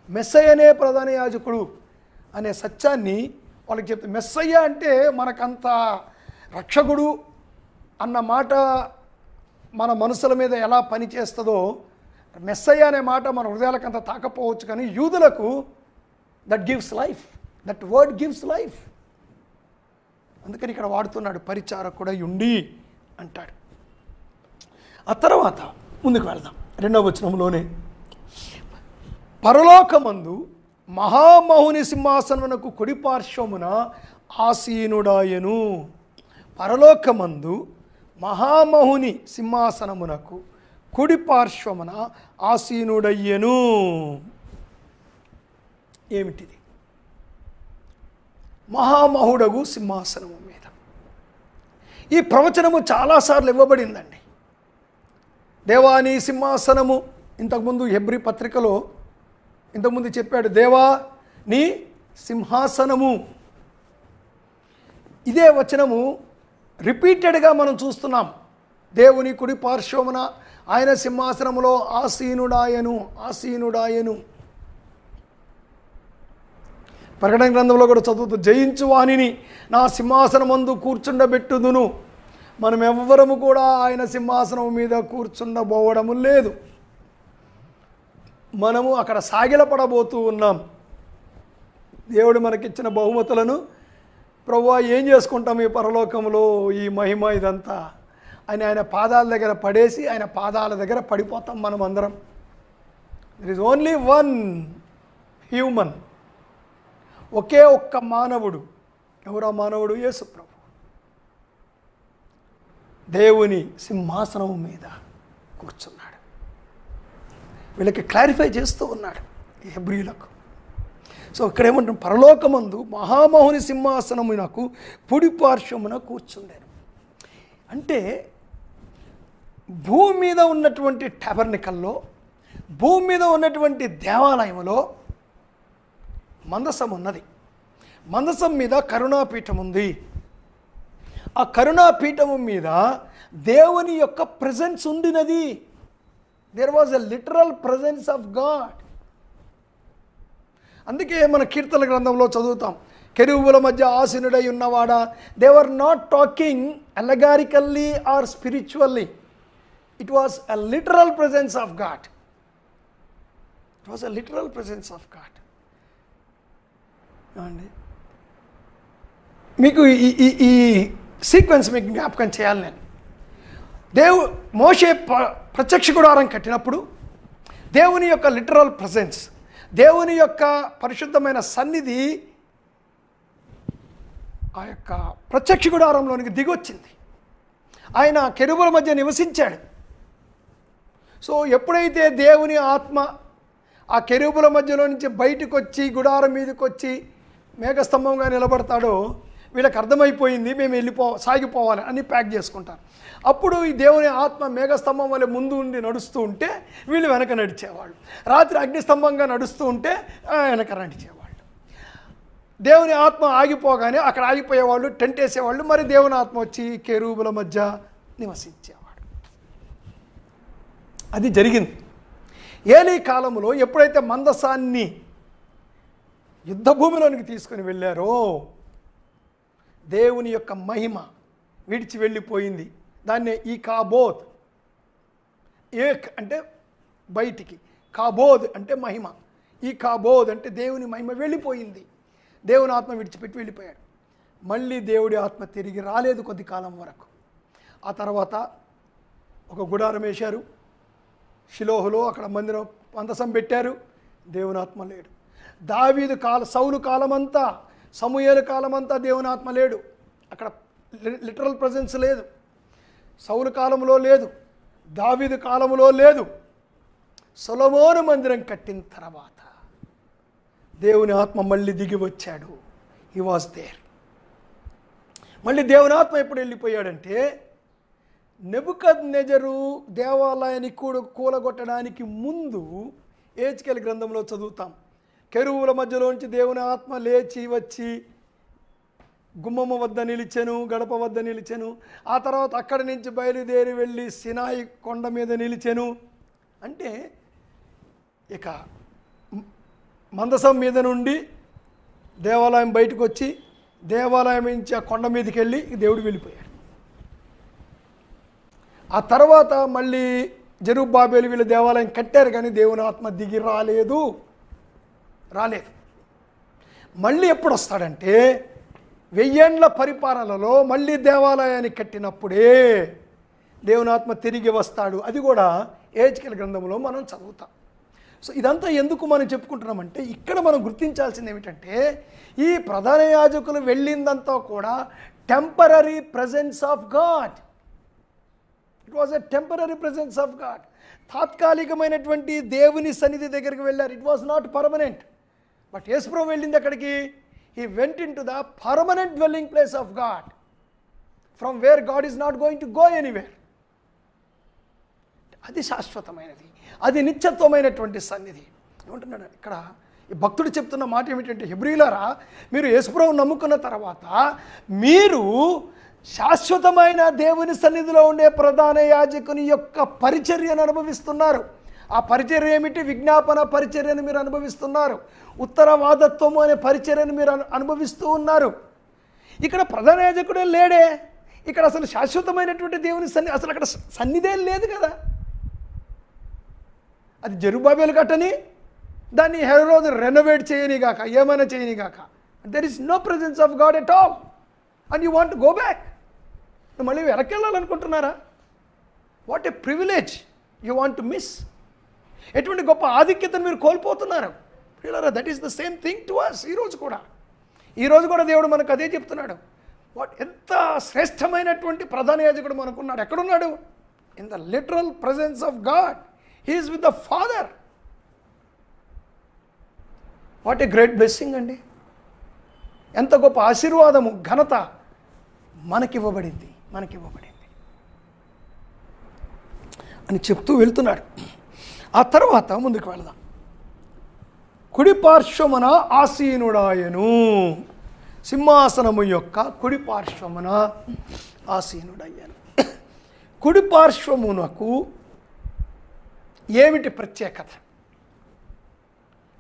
మెస్సయ్యనే ప్రధాన యాజకుడు అనే సత్యాన్ని వాళ్ళకి చెప్తే, మెస్సయ్య అంటే మనకంత రక్షకుడు అన్న మాట మన మనసుల మీద ఎలా పనిచేస్తుందో, మెస్సయ్య అనే మాట మన హృదయాలకు అంత తాకపోవచ్చు. కానీ యూదులకు that gives life, that word gives life. అందుకని ఇక్కడ వాడుతున్నాడు, పరిచారకుడై ఉండి అంటాడు. ఆ తర్వాత ముందుకు వెళ్దాం. 2వ వచనంలోనే పరలోకమందు మహామహుని సింహాసనమునకు కుడి పార్శ్వమున ఆసీనుడాయను. పరలోకమందు మహామహుని సింహాసనమునకు కుడి పార్శ్వమున ఆసీనుడయ్యను. ఏమిటిది? మహామహుడగు సింహాసనము మీద. ఈ ప్రవచనము చాలాసార్లు ఇవ్వబడిందండి. దేవా నీ సింహాసనము, ఇంతకుముందు హెబ్రీ పత్రికలో ఇంతకుముందు చెప్పాడు, దేవా నీ సింహాసనము. ఇదే వచనము రిపీటెడ్గా మనం చూస్తున్నాం. దేవుని కుడి పార్శ్వమున ఆయన సింహాసనములో ఆసీనుడాయను, ఆసీనుడాయను. ప్రకటన గ్రంథంలో కూడా చదువుతూ, జయించు వానిని నా సింహాసనమందు కూర్చుండబెట్టుదును. మనం ఎవ్వరము కూడా ఆయన సింహాసనం మీద కూర్చుండబోవడము లేదు. మనము అక్కడ సాగిలపడబోతూ ఉన్నాం. దేవుడు మనకిచ్చిన బహుమతులను ప్రభువా ఏం చేసుకుంటాం ఈ పరలోకంలో, ఈ మహిమ ఇదంతా అని ఆయన పాదాల దగ్గర పడేసి ఆయన పాదాల దగ్గర పడిపోతాం మనం అందరం. There is only one human, ఒకే ఒక్క మానవుడు. ఎవరా మానవుడు? యేసు ప్రభు. దేవుని సింహాసనం మీద కూర్చున్నాడు. వీళ్ళకి క్లారిఫై చేస్తూ ఉన్నాడు ఈ హెబ్రీలకు. సో ఇక్కడ ఏమంటాం, పరలోకమందు మహామహుని సింహాసనమునకు కుడి పార్శ్వమున కూర్చుండాను. అంటే భూమి మీద ఉన్నటువంటి టెబర్నికల్లో, భూమి మీద ఉన్నటువంటి దేవాలయంలో మందసం ఉన్నది. మందసం మీద కరుణాపీఠం ఉంది. ఆ కరుణాపీఠము మీద దేవుని యొక్క ప్రెజెన్స్ ఉండినది. There was a literal presence of God. అందుకే మన కీర్తన గ్రంథంలో చదువుతాం, కెరూబుల మధ్య ఆసీనుడై ఉన్నవాడా. They were not talking allegorically or spiritually. It was a literal presence of God. It was a literal presence of God. అండి, మీకు ఈ సీక్వెన్స్ మీకు జ్ఞాపకం చేయాలి నేను. మోషే ప్రత్యక్ష గుడారం కట్టినప్పుడు దేవుని యొక్క లిటరల్ ప్రెజెన్స్, దేవుని యొక్క పరిశుద్ధమైన సన్నిధి ఆ యొక్క ప్రత్యక్ష గుడారంలోనికి దిగొచ్చింది. ఆయన కెరూబుల మధ్య నివసించాడు. సో ఎప్పుడైతే దేవుని ఆత్మ ఆ కెరూబుల మధ్యలో నుంచి బయటకు వచ్చి గుడారం మీదకి వచ్చి మేఘస్తంభంగా నిలబడతాడో వీళ్ళకి అర్థమైపోయింది, మేము సాగిపోవాలి అని ప్యాక్ చేసుకుంటారు. అప్పుడు ఈ దేవుని ఆత్మ మేఘస్తంభం వల్ల ముందు ఉండి నడుస్తూ ఉంటే వీళ్ళు వెనక నడిచేవాళ్ళు. రాత్రి అగ్నిస్తంభంగా నడుస్తూ ఉంటే వెనక నడిచేవాళ్ళు. దేవుని ఆత్మ ఆగిపోగానే అక్కడ ఆగిపోయేవాళ్ళు, టెంట్ వేసేవాళ్ళు. మరి దేవుని ఆత్మ వచ్చి కెరూబుల మధ్య నివసించేవాడు. అది జరిగింది. ఏలీ కాలంలో ఎప్పుడైతే మందసాన్ని యుద్ధభూమిలోనికి తీసుకుని వెళ్ళారో దేవుని యొక్క మహిమ విడిచి వెళ్ళిపోయింది. దాన్నే ఈ కాబోద్, ఏక్ అంటే బయటికి, కాబోద్ అంటే మహిమ. ఈ కాబోద్ అంటే దేవుని మహిమ వెళ్ళిపోయింది. దేవుని ఆత్మ విడిచిపెట్టి వెళ్ళిపోయాడు. మళ్ళీ దేవుడి ఆత్మ తిరిగి రాలేదు కొద్ది కాలం వరకు. ఆ తర్వాత ఒక గుడారం వేశారు షిలోహులో, అక్కడ మందిరం మందసం పెట్టారు. దేవుని ఆత్మ లేడు. దావీదు సౌలు కాలమంతా, సమూయేలు కాలమంతా దేవుని ఆత్మ లేడు. అక్కడ లిటరల్ ప్రెజెన్స్ లేదు. సౌలు కాలంలో లేదు, దావీదు కాలంలో లేదు. సొలొమోను మందిరం కట్టిన తర్వాత దేవుని ఆత్మ మళ్ళీ దిగి వచ్చాడు. He was there. మళ్ళీ దేవుని ఆత్మ ఎప్పుడు వెళ్ళిపోయాడంటే, నెబుకద్నెజరు దేవాలయాన్ని కూలగొట్టడానికి ముందు ఏజ్కేలు గ్రంథంలో చదువుతాం. కెరూబుల మధ్యలోంచి దేవుని ఆత్మ లేచి వచ్చి గుమ్మమ్మ వద్ద నిలిచెను, గడప వద్ద నిలిచెను. ఆ తర్వాత అక్కడి నుంచి బయలుదేరి వెళ్ళి సినాయి కొండ మీద నిలిచెను. అంటే ఇక మందసం మీద నుండి దేవాలయం బయటకు వచ్చి దేవాలయం నుంచి ఆ కొండ మీదకి వెళ్ళి దేవుడు వెళ్ళిపోయాడు. ఆ తర్వాత మళ్ళీ జెరుబ్బాబెలు వీళ్ళు దేవాలయం కట్టారు, కానీ దేవుని ఆత్మ దిగి రాలేదు. మళ్ళీ ఎప్పుడు వస్తాడంటే 1000 ఏళ్ల పరిపాలనలో మళ్ళీ దేవాలయాన్ని కట్టినప్పుడే దేవుని ఆత్మ తిరిగి వస్తాడు. అది కూడా ఏజ్కేలు గ్రంథంలో మనం చదువుతాం. సో ఇదంతా ఎందుకు మనం చెప్పుకుంటున్నామంటే ఇక్కడ మనం గుర్తించాల్సింది ఏమిటంటే ఈ ప్రధాన యాజకులు వెళ్ళిందంతా కూడా temporary presence of God. It was a temporary presence of God. తాత్కాలికమైనటువంటి దేవుని సన్నిధి దగ్గరికి వెళ్ళారు. It was not permanent. But యేసుప్రభు వెళ్ళింది ఎక్కడికి? He went into the permanent dwelling place of God, from where God is not going to go anywhere. అది శాశ్వతమైనది, అది నిత్యత్వమైనటువంటి సన్నిధి. ఏమంటున్నాడు ఇక్కడ ఈ భక్తుడు చెప్తున్న మాట ఏమిటంటే, హెబ్రీయులారా, మీరు యేసుప్రభువును నమ్ముకున్న తర్వాత మీరు శాశ్వతమైన దేవుని సన్నిధిలో ఉండే ప్రధాన యాజకుని యొక్క పరిచర్యను అనుభవిస్తున్నారు. ఆ పరిచర్య ఏమిటి? విజ్ఞాపన పరిచర్యను మీరు అనుభవిస్తున్నారు. ఉత్తరవాదత్వము అనే పరిచర్యను మీరు అనుభవిస్తూ ఉన్నారు. ఇక్కడ ప్రధాన యాజకుడే లేడే. ఇక్కడ అసలు శాశ్వతమైనటువంటి దేవుని సన్నిధి, అసలు అక్కడ సన్నిధే లేదు కదా. అది జెరుబ్బాబెలు కట్టని, దాన్ని హెరోదు రెనోవేట్ చేయనిగాక, ఏమైనా చేయనిగాక. There is no presence of God at all and you want go back. మళ్ళీ వెనక్కి వెళ్ళాలనుకుంటున్నారా? What a privilege you want to miss. ఎటువంటి గొప్ప ఆధిక్యతను మీరు కోల్పోతున్నారు. That is the same thing to us. ఈరోజు కూడా దేవుడు మనకు అదే చెప్తున్నాడు. ఎంత శ్రేష్టమైనటువంటి ప్రధాన యాజకుడు మనకున్నాడు. ఎక్కడున్నాడు? In the literal presence of God. He is with the father. What a great blessing అండి. ఎంత గొప్ప ఆశీర్వాదము, ఘనత మనకివ్వబడింది అని చెప్తూ వెళ్తున్నాడు. ఆ తర్వాత ముందుకు వెళదాం. కుడి పార్శ్వమున ఆసీనుడాయను, సింహాసనము యొక్క కుడి పార్శ్వమున ఆసీనుడయ్యాను. కుడి పార్శ్వమునకు ఏమిటి ప్రత్యేకత?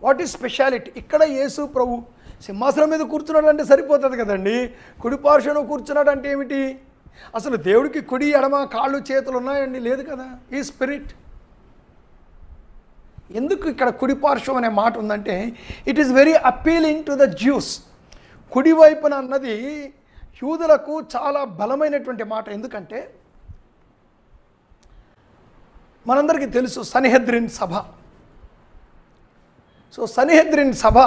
What is speciality? ఇక్కడ యేసు ప్రభు సింహాసనం మీద కూర్చున్నాడు అంటే సరిపోతుంది కదండి. కుడి పార్శ్వను కూర్చున్నాడు అంటే ఏమిటి? అసలు దేవుడికి కుడి ఎడమ కాళ్ళు చేతులు ఉన్నాయండి? లేదు కదా. ఈ స్పిరిట్. ఎందుకు ఇక్కడ కుడి పార్శ్వం అనే మాట ఉందంటే, it is very appealing to the juice. కుడివైపున అన్నది యూదులకు చాలా బలమైనటువంటి మాట. ఎందుకంటే మనందరికీ తెలుసు సన్హెద్రిన్ సభ. సో సన్హెద్రిన్ సభ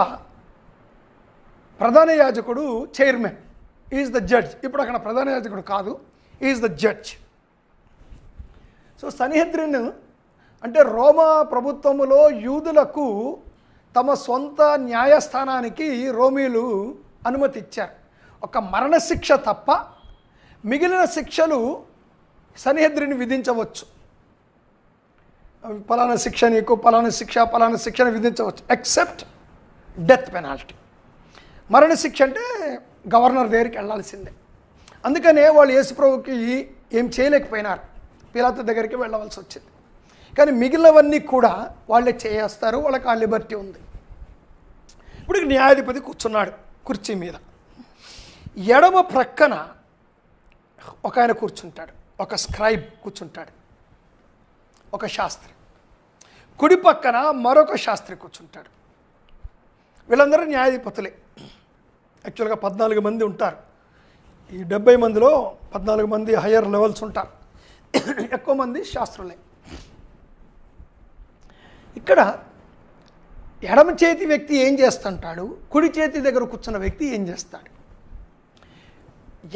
ప్రధాన యాజకుడు చైర్మన్, ఈజ్ ద జడ్జ్. ఇప్పుడు అక్కడ ప్రధాన యాజకుడు కాదు, is the judge. So Sanhedrin అంటే రోమా ప్రభుత్వములో యూదులకు తమ సొంత న్యాయస్థానానికి రోమీలు అనుమతి ఇచ్చారు. ఒక మరణశిక్ష తప్ప మిగిలిన శిక్షలు సన్హెద్రిన్ విధించవచ్చు. పలానా శిక్ష నీకు, పలానా శిక్షను విధించవచ్చు, ఎక్సెప్ట్ డెత్ పెనాల్టీ. మరణశిక్ష అంటే గవర్నర్ దగ్గరికి వెళ్ళాల్సిందే. అందుకనే వాళ్ళు యేసుప్రభుకి ఏం చేయలేకపోయినారు, పిలాతు దగ్గరికి వెళ్ళవలసి వచ్చింది. కానీ మిగిలినవన్నీ కూడా వాళ్ళే చేయేస్తారు, వాళ్ళకి ఆ లిబర్టీ ఉంది. ఇప్పుడు న్యాయాధిపతి కూర్చున్నాడు కుర్చీ మీద. ఎడమ ప్రక్కన ఒక ఆయన కూర్చుంటాడు, ఒక స్క్రైబ్ కూర్చుంటాడు, ఒక శాస్త్రి. కుడి పక్కన మరొక శాస్త్రి కూర్చుంటాడు. వీళ్ళందరూ న్యాయాధిపతులే. యాక్చువల్గా 14 మంది ఉంటారు. ఈ 70 మందిలో 14 మంది హయ్యర్ లెవెల్స్ ఉంటారు, ఎక్కువ మంది శాస్త్రులే. ఇక్కడ ఎడమ చేతి వ్యక్తి ఏం చేస్తుంటాడు, కుడి చేతి దగ్గర కూర్చున్న వ్యక్తి ఏం చేస్తాడు?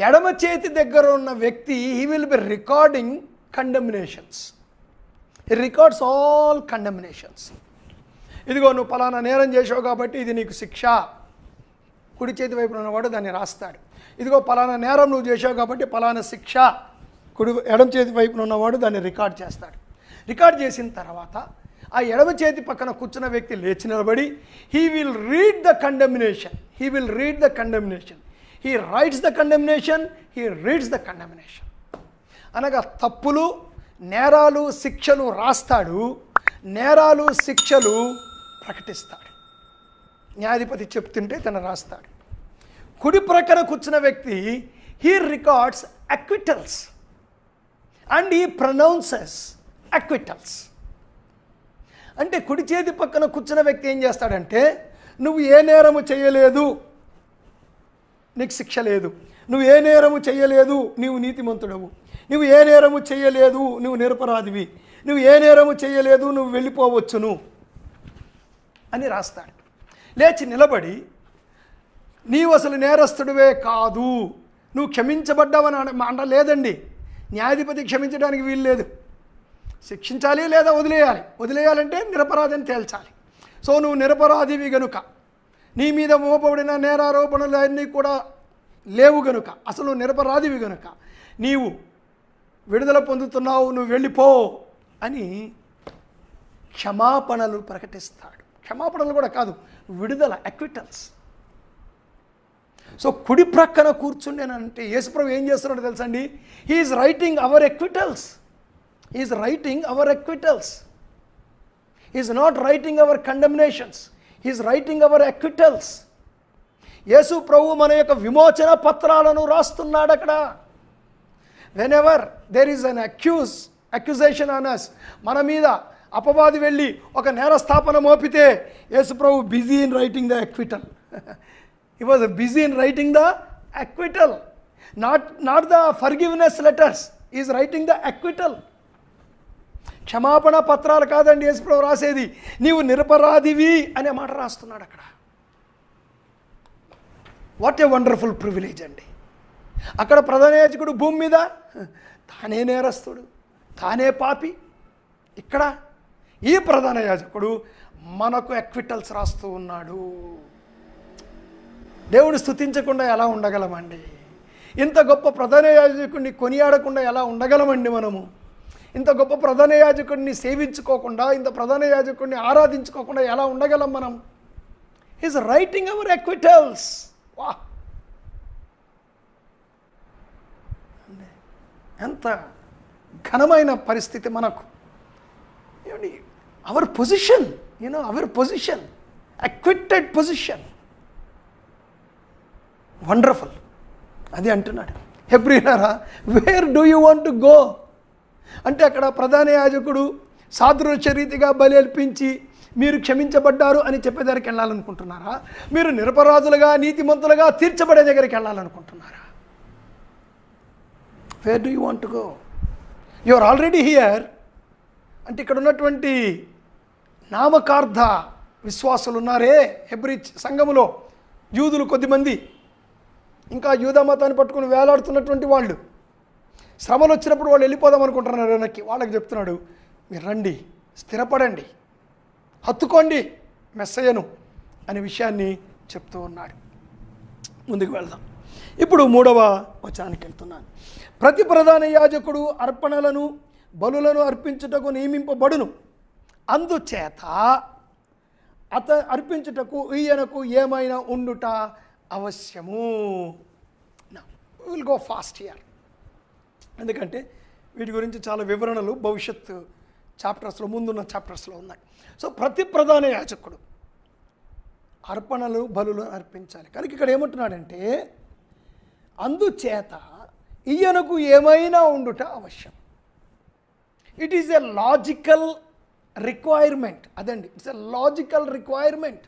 ఎడమ చేతి దగ్గర ఉన్న వ్యక్తి he will be recording condemnations. He records all condemnations. ఇదిగో నువ్వు పలానా నేరం చేసావు కాబట్టి ఇది నీకు శిక్ష. కుడి చేతి వైపున ఉన్నవాడు దాన్ని రాస్తాడు. ఇదిగో పలానా నేరం నువ్వు చేసావు కాబట్టి పలానా శిక్ష. ఎడమ చేతి వైపున ఉన్నవాడు దాన్ని రికార్డ్ చేస్తాడు. రికార్డ్ చేసిన తర్వాత ఆ ఎడమ చేతి పక్కన కూర్చున్న వ్యక్తి లేచి నిలబడి he will read the condemnation. He writes the condemnation, he reads the condemnation. అనగా తప్పులు, నేరాలు, శిక్షలు రాస్తాడు, నేరాలు, శిక్షలు ప్రకటిస్తాడు. న్యాయాధిపతి చెప్తుంటే తను రాస్తాడు. కుడి ప్రక్కన కూర్చున్న వ్యక్తి he records acquittals and he pronounces acquittals. అంటే కుడి చేతి పక్కన కూర్చున్న వ్యక్తి ఏం చేస్తాడంటే, నువ్వు ఏ నేరము చేయలేదు, నీకు శిక్ష లేదు. నువ్వు ఏ నేరము చేయలేదు, నీవు నీతిమంతుడవు. నువ్వు ఏ నేరము చేయలేదు, నువ్వు నిరపరాధివి. నువ్వు ఏ నేరము చేయలేదు, నువ్వు వెళ్ళిపోవచ్చును. అని రాస్తాడు. లేచి నిలబడి నీవు అసలు నేరస్తుడివే కాదు, నువ్వు క్షమించబడ్డావని అనలేదండి. న్యాయాధిపతి క్షమించడానికి వీలు లేదు. శిక్షించాలి లేదా వదిలేయాలి. వదిలేయాలంటే నిరపరాధిని తేల్చాలి. సో నువ్వు నిరపరాధివి గనుక, నీ మీద మోపబడిన నేరారోపణలు అన్నీ కూడా లేవు గనుక, అసలు నిరపరాధివి గనుక నీవు విడుదల పొందుతున్నావు, నువ్వు వెళ్ళిపో అని క్షమాపణలు ప్రకటిస్తాడు. క్షమాపణలు కూడా కాదు, విడుదల, అక్విటల్స్. సో కుడి ప్రక్కన కూర్చుండేనంటే యేసుప్రభు ఏం చేస్తున్నాడో తెలుసండి? He is writing our acquittals. Is writing our acquittals. Is not writing our condemnations. Is writing our acquittals. Yesu ప్రభు మన యొక్క విమోచన పత్రాలను రాస్తున్నాడు అక్కడ. Whenever there is an accusation on us, మన మీద అపవాది వెళ్ళి ఒక నేరస్థాపన మోపితే యేసు ప్రభు busy in writing the acquittal. He was busy in writing the acquittal, not the forgiveness letters. He is writing the acquittal. క్షమాపణ పత్రాలు కాదండి యేసుప్రభు రాసేది, నీవు నిరపరాధివి అనే మాట రాస్తున్నాడు అక్కడ. వాట్ ఏ వండర్ఫుల్ ప్రివిలేజ్ అండి. అక్కడ ప్రధాన యాజకుడు భూమి మీద తానే నేరస్తుడు, తానే పాపి. ఇక్కడ ఈ ప్రధాన యాజకుడు మనకు అక్విటల్స్ రాస్తూ ఉన్నాడు. దేవుడు స్తుతించకుండా ఎలా ఉండగలమండి? ఇంత గొప్ప ప్రధాన యాజకుడిని కొనియాడకుండా ఎలా ఉండగలమండి మనము? ఇంత గొప్ప ప్రధాన యాజకుడిని సేవించుకోకుండా, ఇంత ప్రధాన యాజకుడిని ఆరాధించుకోకుండా ఎలా ఉండగలం మనం? Is writing our acquittals. వా, ఎంత ఘనమైన పరిస్థితి మనకు. ఏమండి, our position, our position, acquitted position, wonderful. అది అంటున్నాడు. హెబ్రీయులారా, where do you want to go అంటే అక్కడ ప్రధాన యాజకుడు సాదృశ్య రీతిగా బలి అర్పించి మీరు క్షమించబడ్డారు అని చెప్పేదానికి వెళ్ళాలనుకుంటున్నారా? మీరు నిరపరాధులుగా నీతిమంతులుగా తీర్చబడే దగ్గరికి వెళ్ళాలనుకుంటున్నారా? Where do you want to go? You are already here. అంటే ఇక్కడ ఉన్నటువంటి నామకార్థ విశ్వాసులు ఉన్నారే హెబ్రీ సంఘములో, యూదులు కొద్దిమంది, ఇంకా యూదా మతాన్ని పట్టుకుని వేలాడుతున్నటువంటి వాళ్ళు, శ్రమలు వచ్చినప్పుడు వాళ్ళు వెళ్ళిపోదాం అనుకుంటున్నారు వెనక్కి. వాళ్ళకి చెప్తున్నాడు, మీరు రండి, స్థిరపడండి, హత్తుకోండి మెస్సయ్యను అనే విషయాన్ని చెప్తూ ఉన్నాడు. ముందుకు వెళ్దాం. ఇప్పుడు 3వ వచనానికి వెళ్తున్నాను. ప్రతి ప్రధాన యాజకుడు అర్పణలను బలులను అర్పించుటకు నియమింపబడును, అందుచేత అర్పించుటకు ఈయనకు ఏమైనా ఉండుట అవశ్యము. విల్ గో ఫాస్ట్ హియర్, ఎందుకంటే వీటి గురించి చాలా వివరణలు భవిష్యత్తు చాప్టర్స్లో, ముందున్న చాప్టర్స్లో ఉన్నాయి. సో ప్రతి ప్రధాన యాజకుడు అర్పణలు బలులు అర్పించాలి. కనుక ఇక్కడ ఏమంటున్నాడంటే, అందుచేత ఈయనకు ఏమైనా ఉండుట అవశ్యం. It is a logical requirement. అదండి, ఇట్స్ ఎ లాజికల్ రిక్వైర్మెంట్.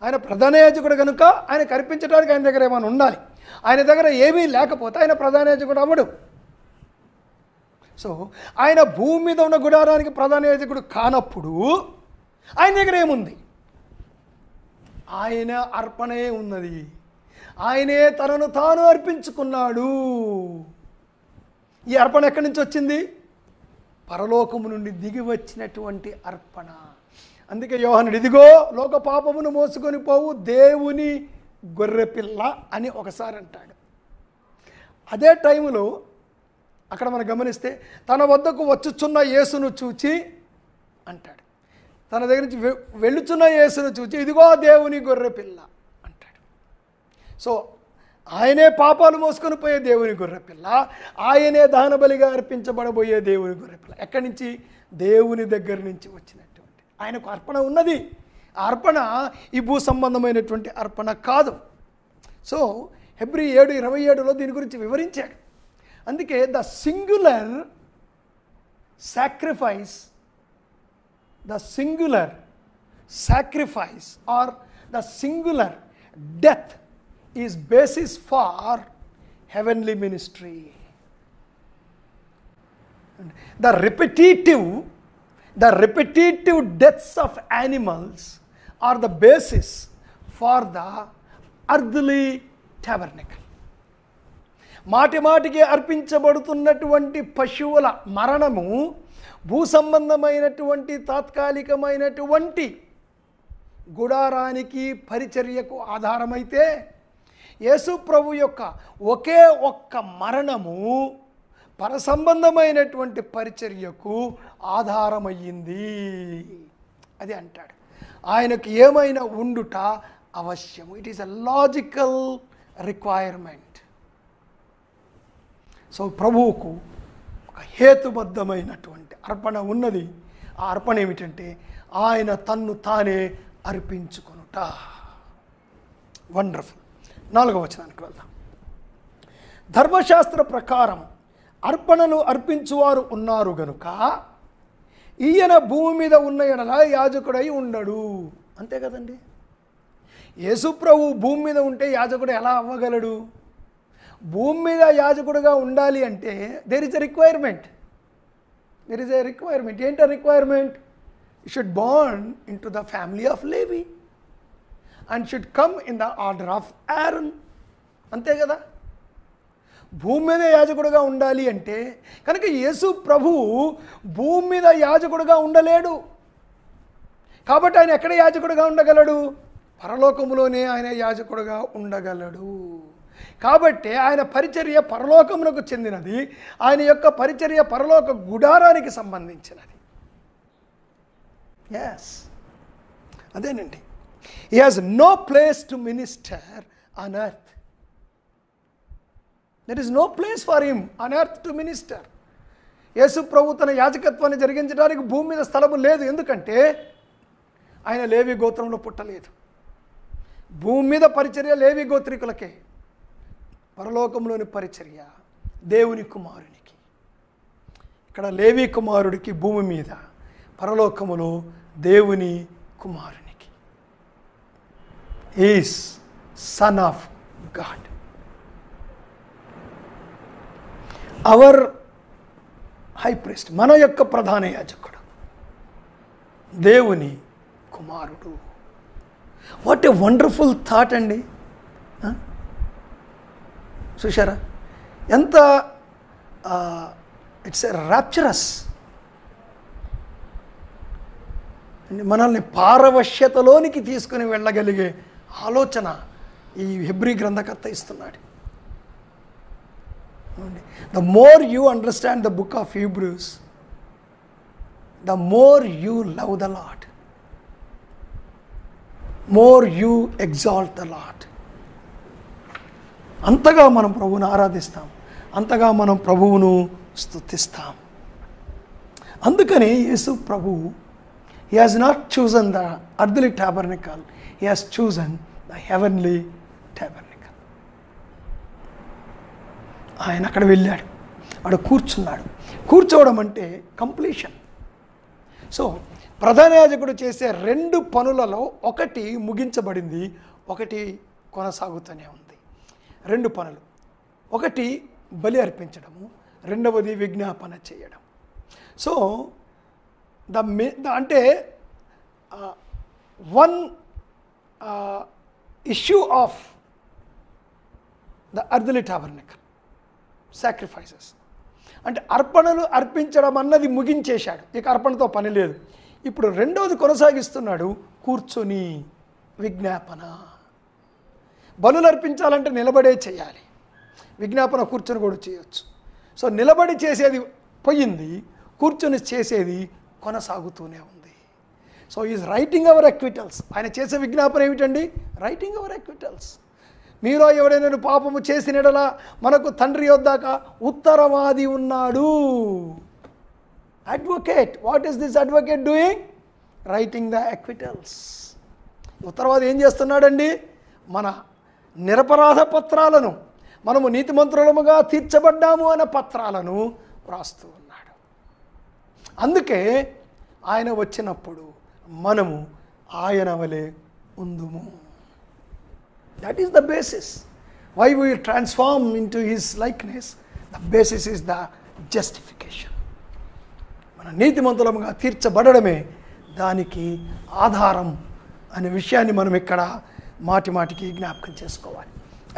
ఆయన ప్రధాన యాజకుడు కనుక ఆయన కర్పించడానికి ఆయన దగ్గర ఏమైనా ఉండాలి. ఆయన దగ్గర ఏమీ లేకపోతే ఆయన ప్రధాన యాజకుడు అవ్వడు. సో ఆయన భూమి మీద ఉన్న గుడారానికి ప్రధాన యాజకుడు కానప్పుడు ఆయన దగ్గర ఏముంది? ఆయన అర్పణే ఉన్నది. ఆయనే తనను తాను అర్పించుకున్నాడు. ఈ అర్పణ ఎక్కడి నుంచి వచ్చింది? పరలోకము నుండి దిగి వచ్చినటువంటి అర్పణ. అందుకే యోహానుడు, ఇదిగో లోక పాపమును మోసుకొని పోవు దేవుని గొర్రెపిల్ల అని ఒకసారి అంటాడు. అదే టైంలో అక్కడ మనం గమనిస్తే తన వద్దకు వచ్చుచున్న యేసును చూచి అంటాడు. తన దగ్గర నుంచి వెళ్ళుచున్న యేసును చూచి ఇదిగో దేవుని గొర్రెపిల్ల అంటాడు. సో ఆయనే పాపాలు మోసుకొని పోయే దేవుని గొర్రెపిల్ల, ఆయనే దహన బలిగా అర్పించబడబోయే దేవుని గొర్రెపిల్ల. ఎక్కడి నుంచి? దేవుని దగ్గర నుంచి వచ్చినటువంటి ఆయనకు అర్పణ ఉన్నది. ఆ అర్పణ ఈ భూ సంబంధమైనటువంటి అర్పణ కాదు. సో హెబ్రీ 7:27లో దీని గురించి వివరించాడు. అందుకే the singular sacrifice or the singular death is basis for heavenly ministry. The repetitive the repetitive deaths of animals are the basis for the earthly tabernacle. మాటి మాటికి అర్పించబడుతున్నటువంటి పశువుల మరణము భూ సంబంధమైనటువంటి తాత్కాలికమైనటువంటి గుడారానికి పరిచర్యకు ఆధారమైతే, యేసు ప్రభు యొక్క ఒకే ఒక్క మరణము పరసంబంధమైనటువంటి పరిచర్యకు ఆధారమయ్యింది. అది అంటాడు, ఆయనకు ఏమైనా ఉండుట అవశ్యము. It is a logical requirement. So ప్రభువుకు ఒక హేతుబద్ధమైనటువంటి అర్పణ ఉన్నది. ఆ అర్పణ ఏమిటంటే ఆయన తన్ను తానే అర్పించుకొనుట. వండర్ఫుల్. 4వ వచనానికి వెళ్దాం. ధర్మశాస్త్ర ప్రకారం అర్పణలు అర్పించువారు ఉన్నారు గనుక ఈయన భూమి మీద ఉన్న ఎడల యాజకుడై ఉండడు. అంతే కదండి. యేసు ప్రభు భూమి మీద ఉంటే యాజకుడు ఎలా అవ్వగలడు? భూమి మీద యాజకుడుగా ఉండాలి అంటే దెర్ ఇస్ ఎ రిక్వైర్మెంట్. ఏంటి ఆ requirement? You should Born in to the family of Levi and should come in the order of Aaron. అంతే కదా. భూమి మీద యాజకుడుగా ఉండాలి అంటే కనుక యేసు ప్రభువు భూమి మీద యాజకుడుగా ఉండలేడు. కాబట్టి ఆయన ఎక్కడ యాజకుడుగా ఉండగలడు? పరలోకములోనే ఆయన యాజకుడుగా ఉండగలడు. కాబట్టి ఆయన పరిచర్య పరలోకమునకు చెందినది. ఆయన యొక్క పరిచర్య పరలోక గుడారానికి సంబంధించినది. ఎస్, అదేనండి. He has no place to minister on earth. There is no place for him on earth to minister. Yesu ప్రభు తన యాజకత్వాన్ని జరిగించడానికి భూమి మీద స్థలము లేదు. ఎందుకంటే ఆయన లేవి గోత్రంలో పుట్టలేదు. భూమి మీద పరిచర్య లేవి గోత్రికులకే. పరలోకంలోని పరిచర్య దేవుని కుమారునికి. ఇక్కడ లేవి కుమారుడికి భూమి మీద, పరలోకములో దేవుని కుమారునికి. His son of God. Our high priest, మన యొక్క ప్రధాన యాజకుడు దేవుని కుమారుడు. వాట్ ఏ వండర్ఫుల్ థాట్ అండి. చూశారా ఎంత ఇట్స్ ఎ ర్యాప్చరస్. మనల్ని పారవశ్యతలోనికి తీసుకుని వెళ్ళగలిగే ఆలోచన ఈ హెబ్రీ గ్రంథకర్త ఇస్తున్నాడు. The more you understand the book of Hebrews, the more you love the lord, more you exalt the lord. అంతగా మనం ప్రభువును ఆరాధిస్తాం, అంతగా మనం ప్రభువును స్తుతిస్తాం. అందుకని యేసు ప్రభువు he has not chosen the earthly tabernacle, he has chosen the heavenly tabernacle. ఆయన అక్కడ వెళ్ళాడు, అక్కడ కూర్చున్నాడు. కూర్చోవడం అంటే కంప్లీషన్. సో ప్రధాన యాజకుడు చేసే 2 పనులలో ఒకటి ముగించబడింది, ఒకటి కొనసాగుతూనే ఉంది. 2 పనులు. ఒకటి బలి అర్పించడము, రెండవది విజ్ఞాపన చేయడం. సో అంటే one issue of the earthly tabernacle sacrifices అంటే అర్పణలు అర్పించడం అన్నది ముగించేశాడు. ఇక అర్పణతో పని లేదు. ఇప్పుడు రెండవది కొనసాగిస్తున్నాడు, కూర్చొని విజ్ఞాపన. బలులు అర్పించాలంటే నిలబడే చేయాలి, విజ్ఞాపన కూర్చొని కూడా చేయొచ్చు. సో నిలబడి చేసేది పోయింది, కూర్చొని చేసేది కొనసాగుతూనే ఉంది. So is writing our acquittals. ఆయన చేసే విజ్ఞాపన ఏమిటండి? Writing our acquittals. మీలో ఎవడైనా పాపము చేసినడలా మనకు తండ్రి యొద్దాక ఉత్తరవాది ఉన్నాడు. Advocate. What is this advocate doing? Writing the acquittals. ఉత్తరవాది ఏం చేస్తున్నాడండి? మన నిరపరాధ పత్రాలను, మనము నీతిమంతులముగా తీర్చబడ్డాము అనే పత్రాలను వ్రాస్తూ ఉన్నాడు. అందుకే ఆయన వచ్చినప్పుడు మనము ఆయన వలె ఉందుము. That is the basis why we transform into his likeness. The basis is the justification. మన నీతిమంతులముగా తీర్చబడడమే దానికి ఆధారం అనే విషయాన్ని మనం ఇక్కడ మాటి మాటికి జ్ఞాపకం చేసుకోవాలి.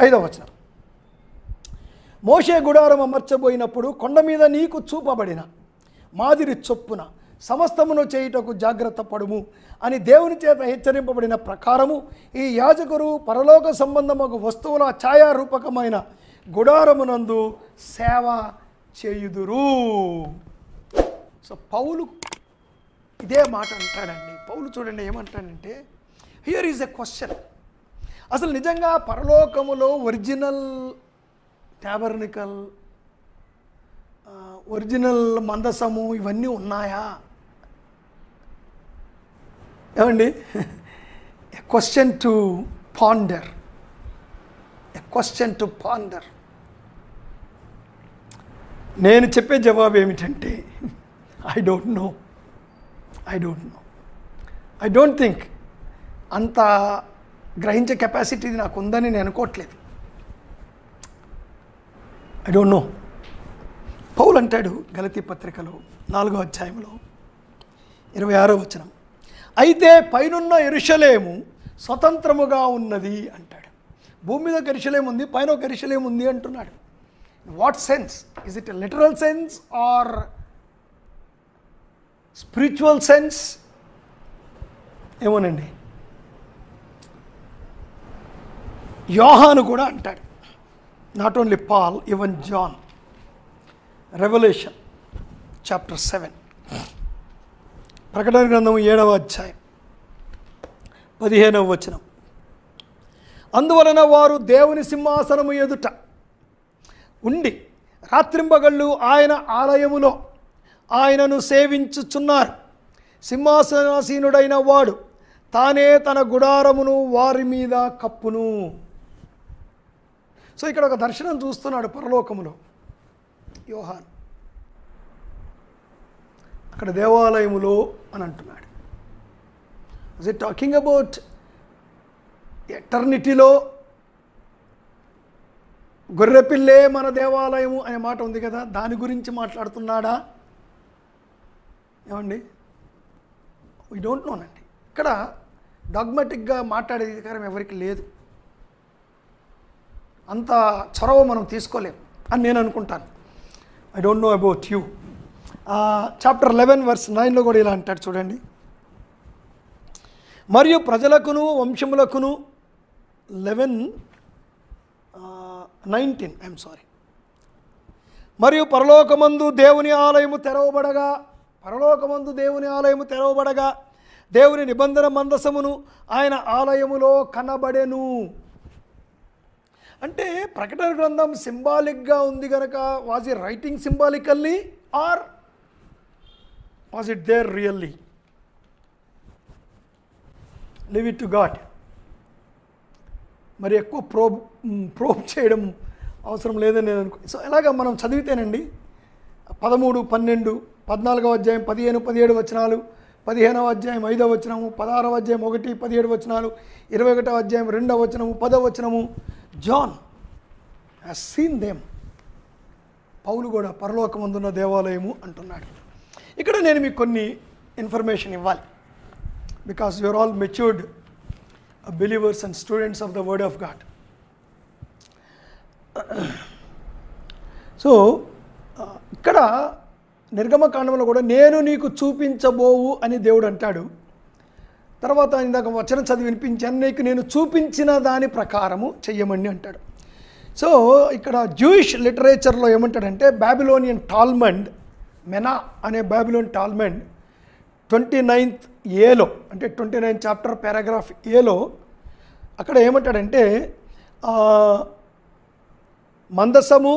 5వ వచనం, మోషే గుడారం అమర్చబోయినప్పుడు కొండ మీద నీకు చూపబడిన మాదిరి చొప్పున సమస్తమును చేయుటకు జాగ్రత్త పడుము అని దేవుని చేత హెచ్చరింపబడిన ప్రకారము ఈ యాజకులు పరలోక సంబంధము వస్తువుల ఛాయారూపకమైన గుడారమునందు సేవ చేయుదురు. సో పౌలు ఇదే మాట అంటాడండి. పౌలు చూడండి ఏమంటాడంటే, హియర్ ఈజ్ ఎ క్వశ్చన్, అసలు నిజంగా పరలోకములో ఒరిజినల్ ట్యాబర్నికల్, ఒరిజినల్ మందసము ఇవన్నీ ఉన్నాయా? ఏమండి, a question to ponder, a question to ponder. నేను చెప్పే జవాబు ఏమిటంటే, I don't know. I don't think అంత గ్రహించే కెపాసిటీ నాకు ఉందని నేను అనుకోవట్లేదు. I don't know. పౌలు అంటాడు గలతీ పత్రికలో 4వ అధ్యాయంలో 26వ వచనం, అయితే పైనున్న యెరూషలేము స్వతంత్రముగా ఉన్నది అంటాడు. భూమి మీద ఒక యెరూషలేము ఉంది, పైన ఒక యెరూషలేము ఉంది అంటున్నాడు. What sense? Is it a literal sense or spiritual sense? ఏమోనండి. యోహాను కూడా అంటాడు, not only Paul, even John. Revolution chapter 7, ప్రకటన గ్రంథం 7వ అధ్యాయం 15వ వచనం, అందువలన వారు దేవుని సింహాసనము ఎదుట ఉండి రాత్రింబగళ్ళు ఆయన ఆలయములో ఆయనను సేవించుచున్నారు. సింహాసనాసీనుడైన వాడు తానే తన గుడారమును వారి మీద కప్పును. సో ఇక్కడ ఒక దర్శనం చూస్తున్నాడు పరలోకములో యోహాను. అక్కడ దేవాలయములో అని అంటున్నాడు. ఇస్ ఇట్ టాకింగ్ అబౌట్ ఎటర్నిటీలో? గొర్రెపిల్లే మన దేవాలయము అనే మాట ఉంది కదా, దాని గురించి మాట్లాడుతున్నాడా? ఏమండి, వీ డోంట్ నోనండి. ఇక్కడ డాగ్మాటిక్గా మాట్లాడే అధికారం ఎవరికి లేదు. అంత చొరవ మనం తీసుకోలేము అని నేను అనుకుంటాను. I don't know about you. Chapter 11 verse 9లో కూడా ఇలా అంటాడు చూడండి, మరియు ప్రజలకును వంశములకును 11:19 మరియు పరలోకమందు దేవుని ఆలయము తెరవబడగా దేవుని నిబంధన మందసమును ఆయన ఆలయములో కనబడెను. అంటే ప్రకటన గ్రంథం సింబాలిక్గా ఉంది కనుక, was it writing symbolically or was it there really? Leave it to God. మరి ఎక్కువ ప్రోబ్ చేయడం అవసరం లేదని నేను అనుకో. సో ఇలాగ మనం చదివితేనండి 13, 12, 14వ అధ్యాయం 15, 17 వచనాలు, 15వ అధ్యాయం 5వ వచనము, 16వ అధ్యాయం 1, 17 వచనాలు, 21వ అధ్యాయం 2వ వచనము, 10వ వచనము. John has seen them. Paul కూడా పరలోకమందున్న దేవాలయము అంటున్నాడు. ఇక్కడ నేను మీకు కొన్ని ఇన్ఫర్మేషన్ ఇవ్వాలి, because you are all matured believers and students of the word of God. So ఇక్కడ నిర్గమకాండంలో కూడా నేను నీకు చూపించబోవు అని దేవుడు అంటాడు. తర్వాత ఇందాక వచనం చదివి వినిపించాను, నీకు నేను చూపించిన దాని ప్రకారము చెయ్యమని అంటాడు. సో ఇక్కడ జూయిష్ లిటరేచర్లో ఏమంటాడంటే, బాబిలోనియన్ టాల్మండ్, మెనా అనే బాబిలోన్ టాల్మండ్ 29th ఏలో, అంటే 29 చాప్టర్ పారాగ్రాఫ్ ఏలో అక్కడ ఏమంటాడంటే, మందసము,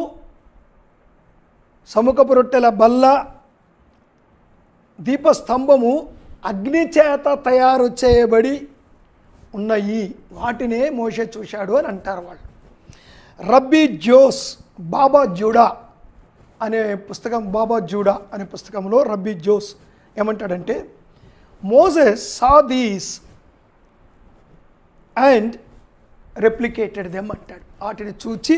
సముఖపు రొట్టెల బల్ల, దీపస్తంభము అగ్ని చేత తయారు చేయబడి ఉన్నాయి, వాటినే మోషే చూశాడు అని అంటారు వాళ్ళు. రబ్బీ జోస్ బాబా జూడా అనే పుస్తకం, బాబా జూడా అనే పుస్తకంలో రబ్బీ జోస్ ఏమంటాడంటే, Moses saw these and replicated them అంటాడు. వాటిని చూచి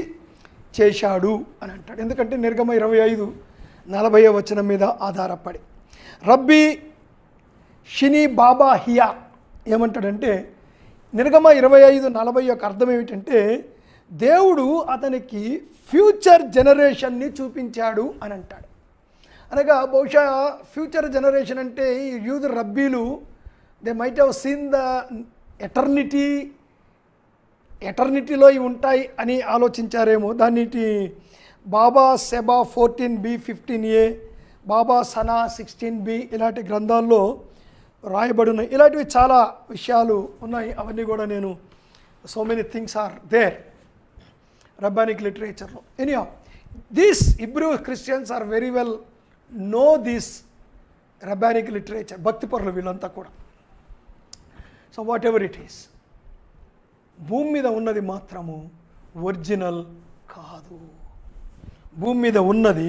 చేశాడు అని అంటాడు. ఎందుకంటే నిర్గమ 25:40 వచనం మీద ఆధారపడి. రబ్బీ షినీ బాబా హియా ఏమంటాడంటే, నిర్గమ 25:40 యొక్క అర్థం ఏమిటంటే, దేవుడు అతనికి ఫ్యూచర్ జనరేషన్ని చూపించాడు అని అంటాడు. అనగా బహుశా ఫ్యూచర్ జనరేషన్ అంటే ఈ యూదు రబ్బీలు they might have seen the ఎటర్నిటీలో ఇవి ఉంటాయి అని ఆలోచించారేమో. దానికి బాబా సెబా 14b 15a, బాబా సనా 16b ఇలాంటి గ్రంథాల్లో రాయబడి ఉన్నాయి. ఇలాంటివి చాలా విషయాలు ఉన్నాయి. అవన్నీ కూడా నేను so many things are there rabbinic లిటరేచర్లో. Anyhow these Hebrew Christians are very well know this rabbinic literature. భక్తి పరులు వీళ్ళంతా కూడా. So whatever it is, భూమి మీద ఉన్నది మాత్రము ఒరిజినల్ కాదు. భూమి మీద ఉన్నది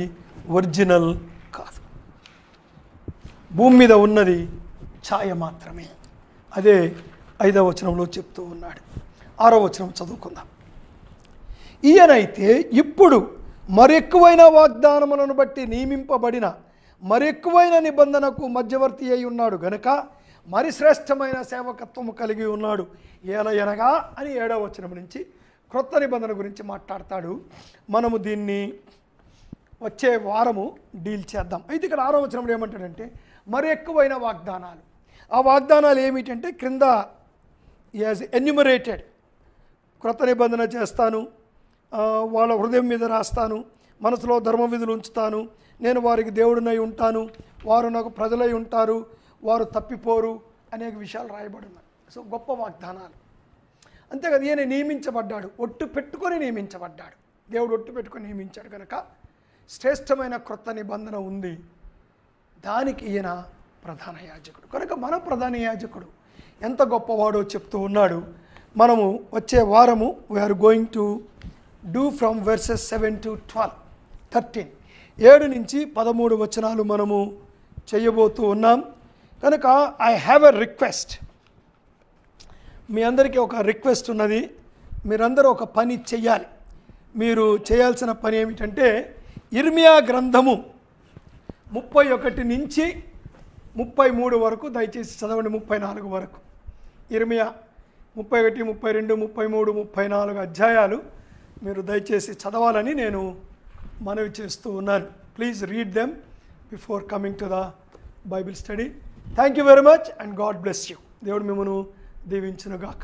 ఒరిజినల్ కాదు. భూమి మీద ఉన్నది ఛాయ మాత్రమే. అదే 5వ వచనంలో చెప్తూ ఉన్నాడు. 6వ వచనం చదువుకుందాం. ఈయనైతే ఇప్పుడు మరెక్కువైన వాగ్దానములను బట్టి నియమింపబడిన మరెక్కువైన నిబంధనకు మధ్యవర్తి అయి ఉన్నాడు గనుక మరి శ్రేష్టమైన సేవకత్వము కలిగి ఉన్నాడు. ఏలయనగా అని 7వ వచనం నుంచి క్రొత్త నిబంధన గురించి మాట్లాడతాడు. మనము దీన్ని వచ్చే వారము డీల్ చేద్దాం. అయితే ఇక్కడ 6వ వచనంలో ఏమంటాడంటే, మరి ఎక్కువైన వాగ్దానాలు. ఆ వాగ్దానాలు ఏమిటంటే, క్రింద యాజ్ ఎన్యూమరేటెడ్. క్రొత్త నిబంధన చేస్తాను, వాళ్ళ హృదయం మీద రాస్తాను, మనసులో ధర్మ విధులు ఉంచుతాను, నేను వారికి దేవుడినై ఉంటాను, వారు నాకు ప్రజలై ఉంటారు, వారు తప్పిపోరు అనేక విషయాలు రాయబడి ఉన్నాయి. సో గొప్ప వాగ్దానాలు. అంతేకాదు ఈయన నియమించబడ్డాడు, ఒట్టు పెట్టుకొని నియమించబడ్డాడు. దేవుడు ఒట్టు పెట్టుకొని నియమించాడు కనుక శ్రేష్టమైన క్రొత్త నిబంధన ఉంది. దానికి ఈయన ప్రధాన యాజకుడు కనుక మన ప్రధాన యాజకుడు ఎంత గొప్పవాడో చెప్తూ ఉన్నాడు. మనము వచ్చే వారము we are going to do from verses 7 to 12, 13, 7 నుంచి 13 వచనాలు మనము చేయబోతూ ఉన్నాం. కనుక ఐ హ్యావ్ ఎ రిక్వెస్ట్. మీ అందరికీ ఒక రిక్వెస్ట్ ఉన్నది. మీరందరూ ఒక పని చెయ్యాలి. మీరు చేయాల్సిన పని ఏమిటంటే, ఇర్మియా గ్రంథము 31 నుంచి 33 వరకు దయచేసి చదవండి. 34 వరకు ఇర్మియా 31, 32, 33, 34 అధ్యాయాలు మీరు దయచేసి చదవాలని నేను మనవి చేస్తూ ఉన్నాను. Please read them before coming to the Bible study. Thank you very much and God bless you. దేవుడు మిమ్మల్ని దీవించునుగాక.